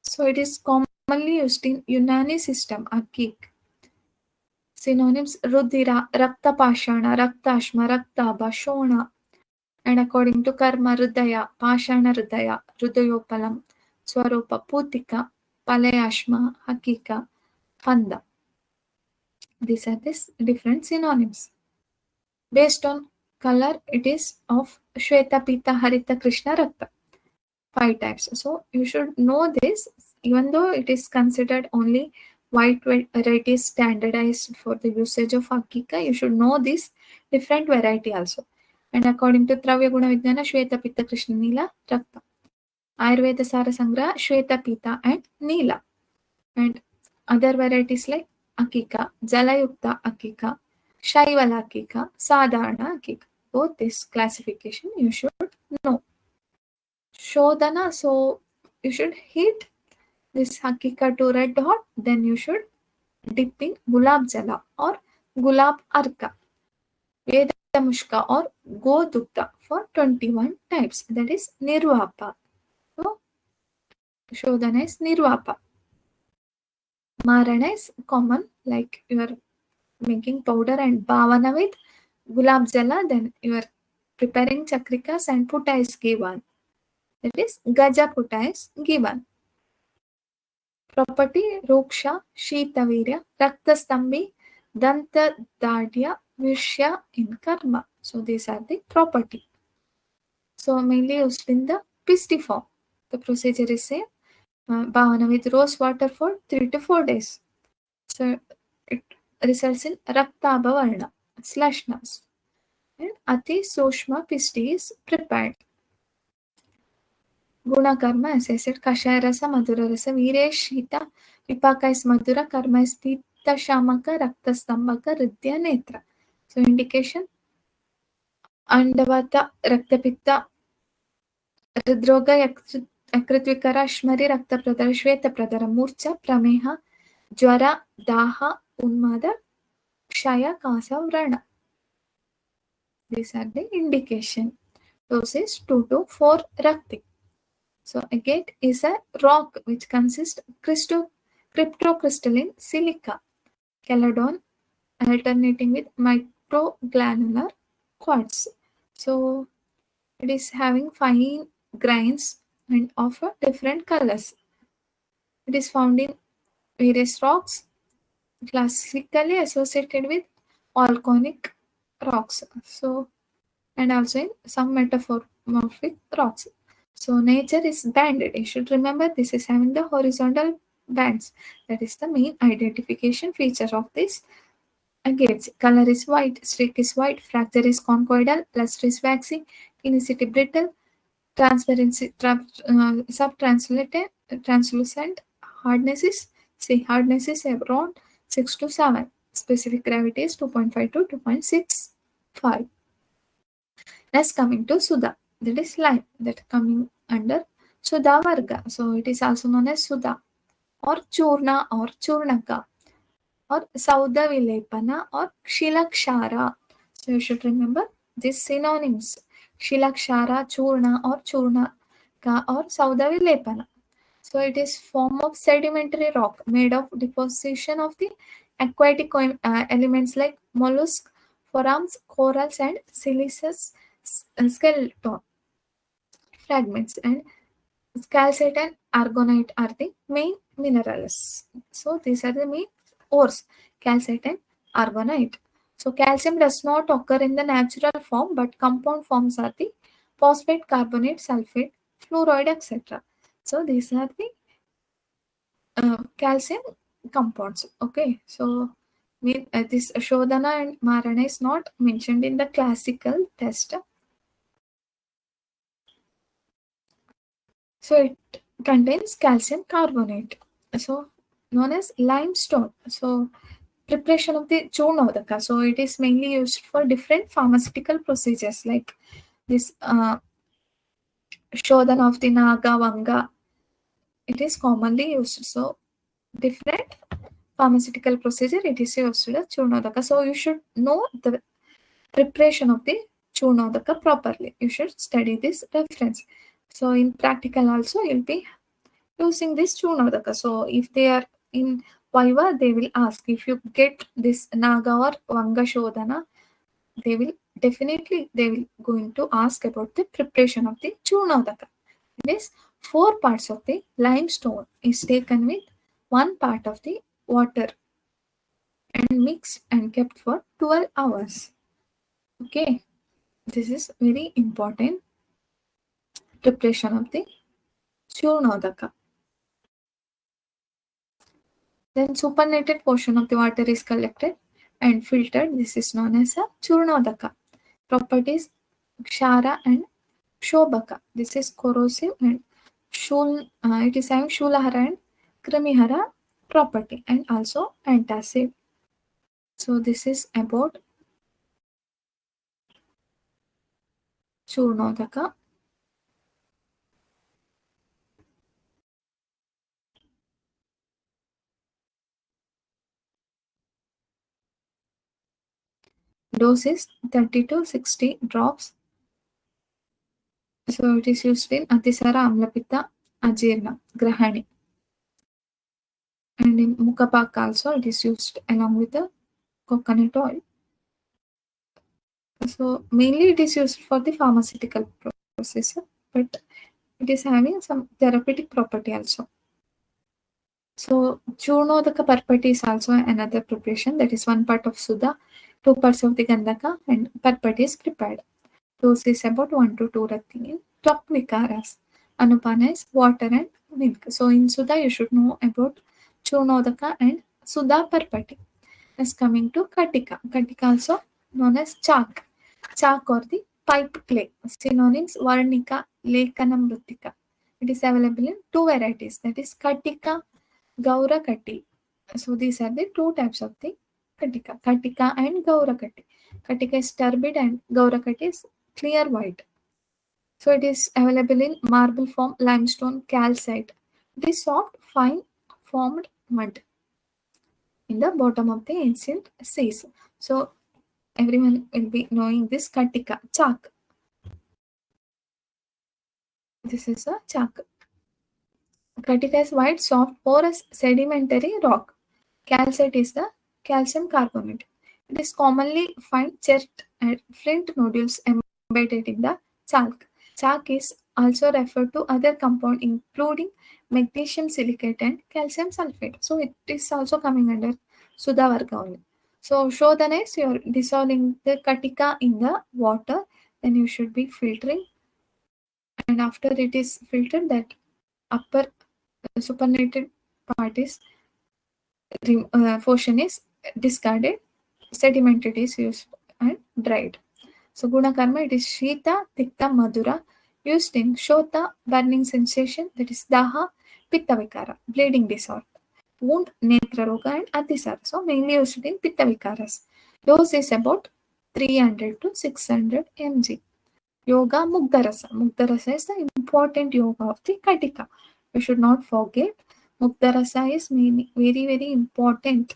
So it is commonly used in Unani system, Akik. Synonyms Rudira, Rakta Pashana, Raktashma, Raktaba, Shona. And according to Karma, Rudaya, Pashana Rudaya, Rudayopalam, Swarupa, Putika, Palayashma, Hakika, Panda. These are the different synonyms. Based on color, it is of Shweta, Pita, Harita, Krishna, Rakta. 5 types. So you should know this, even though it is considered only white variety standardized for the usage of Akika, you should know this different variety also. And according to Dravya Guna Vijnana, Shweta, Pitta, Krishna, Nila, Rakta. Ayurveda Sara Sangraha, Shweta, Pitta and Nila. And other varieties like Akika, Jalayukta Akika, Shaivala Akika, Sadharana Akika. Both this classification you should know. Shodhana, so you should heat this Hakika to red hot, then you should dip in Gulab Jala or Gulab Arka, Veda Mushka or Go Dugdha for 21 types, that is Nirvapa. So Shodhana is Nirvapa. Marana is common, like you are making powder and bhavana with Gulab Jala, then you are preparing chakrikas and putta is given. That is Gaja putta is given. Property Roksha, Shitavirya, Raktastambhi, Danta Dadya, Vishya in Karma. So these are the property. So mainly used in the pistiform. The procedure is same. Bhavana with rose water for 3 to 4 days. So it results in Raktaba Varna, slashnas. And Ati Sushma Pisti is prepared. Guna karma, as I said, Kashaya rasa, Madhura rasa, Vire Shita, Vipaka is Madhura, Karma is Pita Shamaka, Rakta Stambhaka, Ridya Netra. So indication Andavata, Rakta Pitta, Ridroga, Yakritvikara, Ashmari, Rakta Pradara, Shweta Pradara, Murcha, Prameha, Jwara, Daha, Unmada, Kshaya, Kasa, Vrana. These are the indication. Dosage 2 to 4 Rakti. So agate is a rock which consists of cryptocrystalline silica, chelidon alternating with microgranular quartz. So it is having fine grains and of different colors. It is found in various rocks, classically associated with volcanic rocks. So and also in some metamorphic rocks. So nature is banded. You should remember this is having the horizontal bands. That is the main identification feature of this agates. Color is white, streak is white, fracture is conchoidal, luster is waxy, tonicity brittle, transparency translucent, hardness is around 6 to 7. Specific gravity is 2.5 to 2.65. Next coming to Sudha, that is lime, that coming under Sudha Varga. So it is also known as Sudha or Churna or Churnaka or Sauda Vilepana or Shilakshara. So you should remember these synonyms: Shilakshara, Churna or Churnaka or Sauda Vilepana. So it is form of sedimentary rock made of deposition of the aquatic elements like mollusk, forams, corals and siliceous skeleton fragments, and calcite and argonite are the main minerals. So these are the main ores, calcite and argonite. So calcium does not occur in the natural form, but compound forms are the phosphate, carbonate, sulfate, fluoride, etc. So these are the calcium compounds. Okay, so this shodhana and Marana is not mentioned in the classical test. So it contains calcium carbonate, so known as limestone. So preparation of the churnodaka. So it is mainly used for different pharmaceutical procedures like this shodhana of the naga, vanga. It is commonly used. So different pharmaceutical procedure it is used the churnodaka. So you should know the preparation of the churnodaka properly. You should study this reference. So in practical also you'll be using this churnodaka. So if they are in Viva, they will ask if you get this Naga or Vanga Shodhana, they will going to ask about the preparation of the churnodaka. This 4 parts of the limestone is taken with 1 part of the water and mixed and kept for 12 hours. Okay, this is very important preparation of the churnodaka. Then supernated portion of the water is collected and filtered. This is known as a churnodaka. Properties kshara and shobhaka. This is corrosive and it is having shulahara and krimihara property and also antacid. So this is about churnodaka. Dose is 30 to 60 drops. So it is used in Atisara, Amlapitta, Ajirna, Grahani. And in Mukapak also it is used along with the coconut oil. So mainly it is used for the pharmaceutical process, but it is having some therapeutic property also. So churnodaka parpati is also another preparation, that is 1 part of Sudha, 2 parts of the Gandhaka and parpati is prepared. Dose is about 1 to 2 rati in Twak Vikaras. Anupana is water and milk. So in Sudha you should know about churnodaka and Sudha parpati. Is coming to Khatika. Khatika also known as chalk. Chalk or the pipe clay. Synonyms Varnika, Lekanam, Mritika. It is available in 2 varieties, that is Khatika, Gaurakati. So these are the 2 types of the Khatika. Khatika and Gaurakati. Khatika is turbid and Gaurakati is clear white. So it is available in marble form, limestone, calcite. It is soft, fine formed mud in the bottom of the ancient seas. So everyone will be knowing this Khatika, chalk. This is a chalk. Khatika is white, soft, porous, sedimentary rock. Calcite is the calcium carbonate. It is commonly found chert and flint nodules embedded in the chalk. Chalk is also referred to other compound including magnesium silicate and calcium sulfate. So it is also coming under Sudha Varga only. So Shodhana is you're dissolving the Khatika in the water, then you should be filtering, and after it is filtered, that upper supernated part is portion is discarded, sedimented is used and dried. So Guna Karma, it is Shita, Tikta, Madhura, used in Shota, burning sensation, that is Daha, Pitta Vikara, bleeding disorder, wound, Netra Roga and Atisara. So mainly used in Pitta Vikaras. Dose is about 300 to 600 mg. Yoga Mugdharasa. Mugdharasa is the important yoga of the Khatika. You should not forget Mugdharasa is very, very important.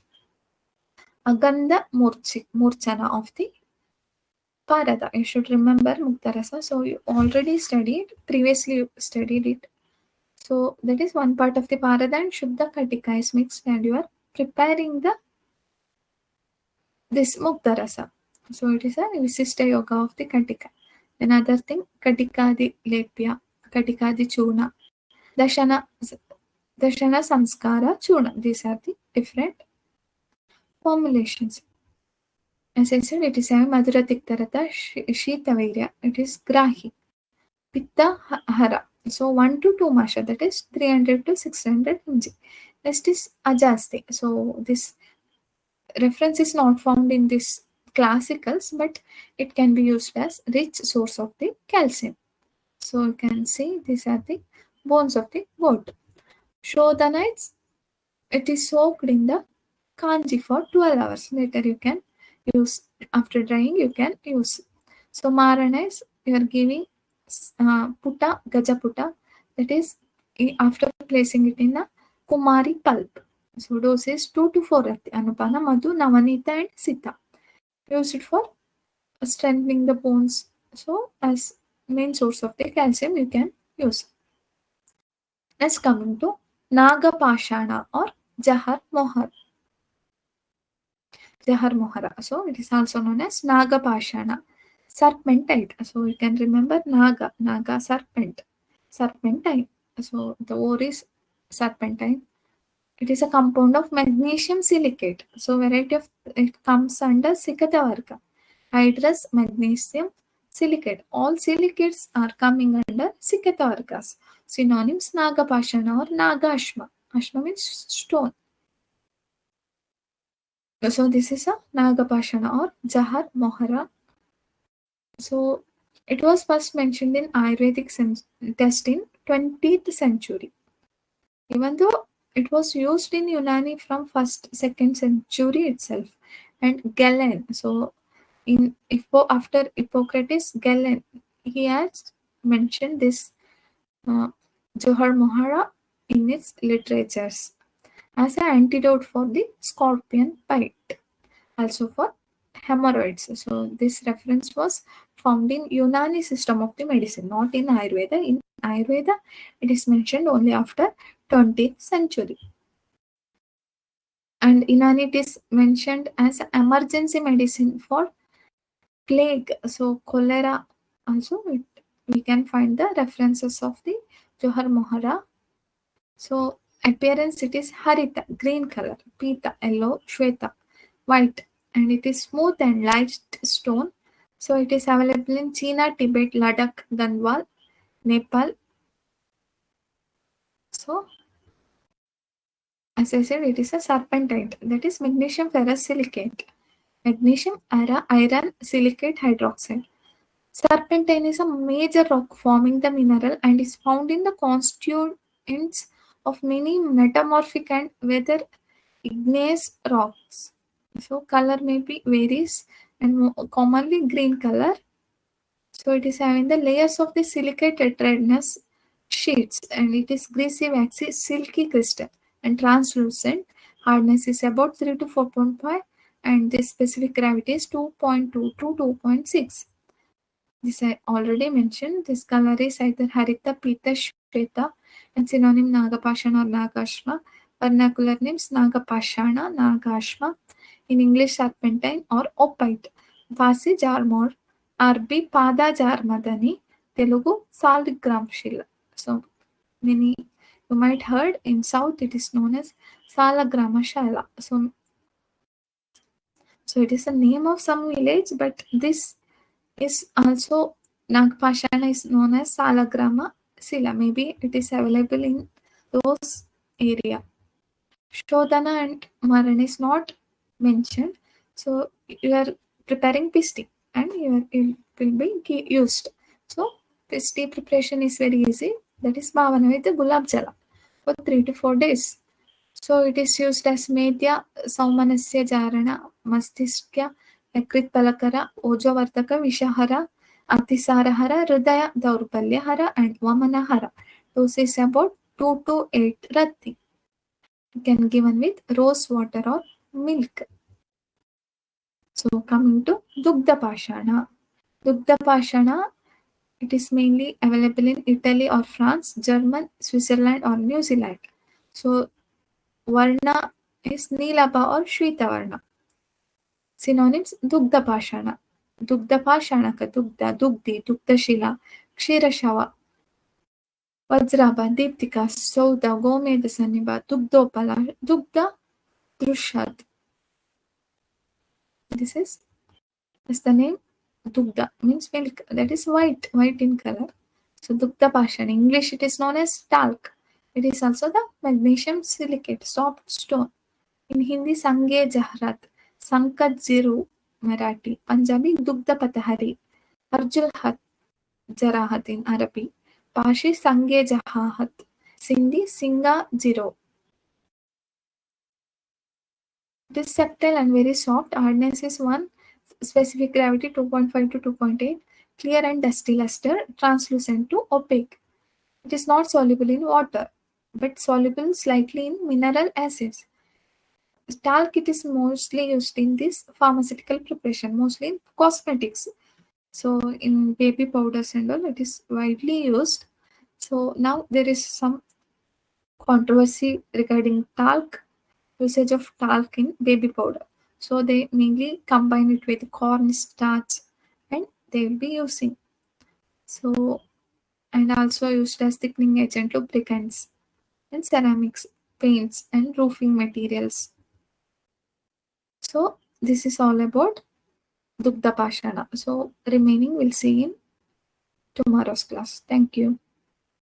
Agandha Murchana of the Parada. You should remember Mugdharasa. So you already previously you studied it. So that is 1 part of the Parada and Shuddha Khatika is mixed and you are preparing this Mugdharasa. So it is a Visishta yoga of the Khatika. Another thing, Katikadi Lepya, Katikadi Chuna, Dashana Samskara Chuna. These are the different formulations. As I said, it is having Madhura Tiktarata, Shita Vairya, it is Grahi. Pitta Hara. So 1 to 2 masha, that is 300 to 600 mg. Next is Ajasti. So this reference is not found in this classicals, but it can be used as rich source of the calcium. So you can see these are the bones of the goat. Shodhana, it is soaked in the kanji for 12 hours. Later you can use, after drying you can use. So Marana is, you are giving putta, gaja putta, that is after placing it in a kumari pulp. So dose is 2 to 4 rati. Anupana, Madhu, Navanita and Sita. Use it for strengthening the bones. So as main source of the calcium you can use. Next coming to Naga Pashana or Jahar Mohar. Jahar Mohara. So it is also known as Naga Pashana. Serpentine. So you can remember Naga, Naga serpent. Serpentine. So the ore is serpentine. It is a compound of magnesium silicate. So variety of it comes under Sikata Varga. Hydrous magnesium silicate. All silicates are coming under Sikata Vargas. Synonyms Naga Pashana or Naga Ashma. Ashma means stone. So this is a Nagapashana or Jahar Mohara. So it was first mentioned in Ayurvedic test in 20th century. Even though it was used in Unani from 1st, 2nd century itself. And Galen, so after Hippocrates, Galen, he has mentioned this Jahar Mohara in its literatures as an antidote for the scorpion bite, also for hemorrhoids. So this reference was found in Unani system of the medicine, not in Ayurveda. In Ayurveda, it is mentioned only after 20th century. And Unani it is mentioned as emergency medicine for plague. So cholera also we can find the references of the Johar Mohara. So appearance it is Harita, green color, Pita, yellow, Shweta, white, and it is smooth and light stone. So it is available in China, Tibet, Ladakh, Ganwal, Nepal. So as I said, it is a serpentine, that is magnesium ferrous silicate, magnesium iron silicate hydroxide. Serpentine is a major rock forming the mineral and is found in the constituents of many metamorphic and weather igneous rocks. So color may be varies and commonly green color. So it is having the layers of the silicate tetraedrous sheets and it is greasy, waxy, silky crystal and translucent. Hardness is about 3 to 4.5 and the specific gravity is 2.2 to 2.6. This I already mentioned. This color is either Harita, Pita, Shweta and synonym Nagapashana or Nagashma. Vernacular names Nagapashana, Nagashma. In English, serpentine or opite. Vasi Jarmor, Arbi Pada Jarmadani, Telugu Saligramshila. So many you might heard in South it is known as Salagramashila. So it is a name of some village, but this is also Nagpashana is known as Salagrama Sila. Maybe it is available in those area. Shodhana and Marana is not mentioned. So you are preparing pisti and it will be used. So pisti preparation is very easy. That is bhavana with the gulab jala for 3 to 4 days. So it is used as medya, saumanasya jarana, mastishtya, yakrit palakara, ojavartaka, vishahara, atisarahara, hridaya, daurpalyahara, and vamanahara. Dose is about 2 to 8 rati. You can given with rose water or milk. So coming to Dugdha Pashana. Dugdha Pashana, it is mainly available in Italy or France, German, Switzerland or New Zealand. So Varna is Nilabha or Shweta Varna. Synonyms Dugdha Pashana. Dugdha Pashanaka, Dugdha, Dugdi, Dugdashila, Kshirashava, Vajrabha, Deeptika, Sauda, Gomeda Saniba, Dugdopala, Dugdha Drushad. This is As the name Dugdha means milk, that is white in color. So Dugdha pashan, in English it is known as talc. It is also the magnesium silicate, soft stone. In Hindi, Sange Jahrat, Sankat Ziru, Marathi, Punjabi, Dugdha Patahari, Arjul Hat, Jarahat in Arabic, Pashi Sange Jahahat, Sindhi Singa Zero. It is subtle and very soft. Hardness is 1, specific gravity 2.5 to 2.8, clear and dusty luster, translucent to opaque. It is not soluble in water, but soluble slightly in mineral acids. Talc, it is mostly used in this pharmaceutical preparation, mostly in cosmetics. So in baby powders and all, it is widely used. So now there is some controversy regarding talc, usage of talc in baby powder. So they mainly combine it with cornstarch and they will be using. So, and also used as thickening agent, lubricants, and ceramics, paints, and roofing materials. So this is all about Dugdha Pashana. So remaining we'll see in tomorrow's class. Thank you.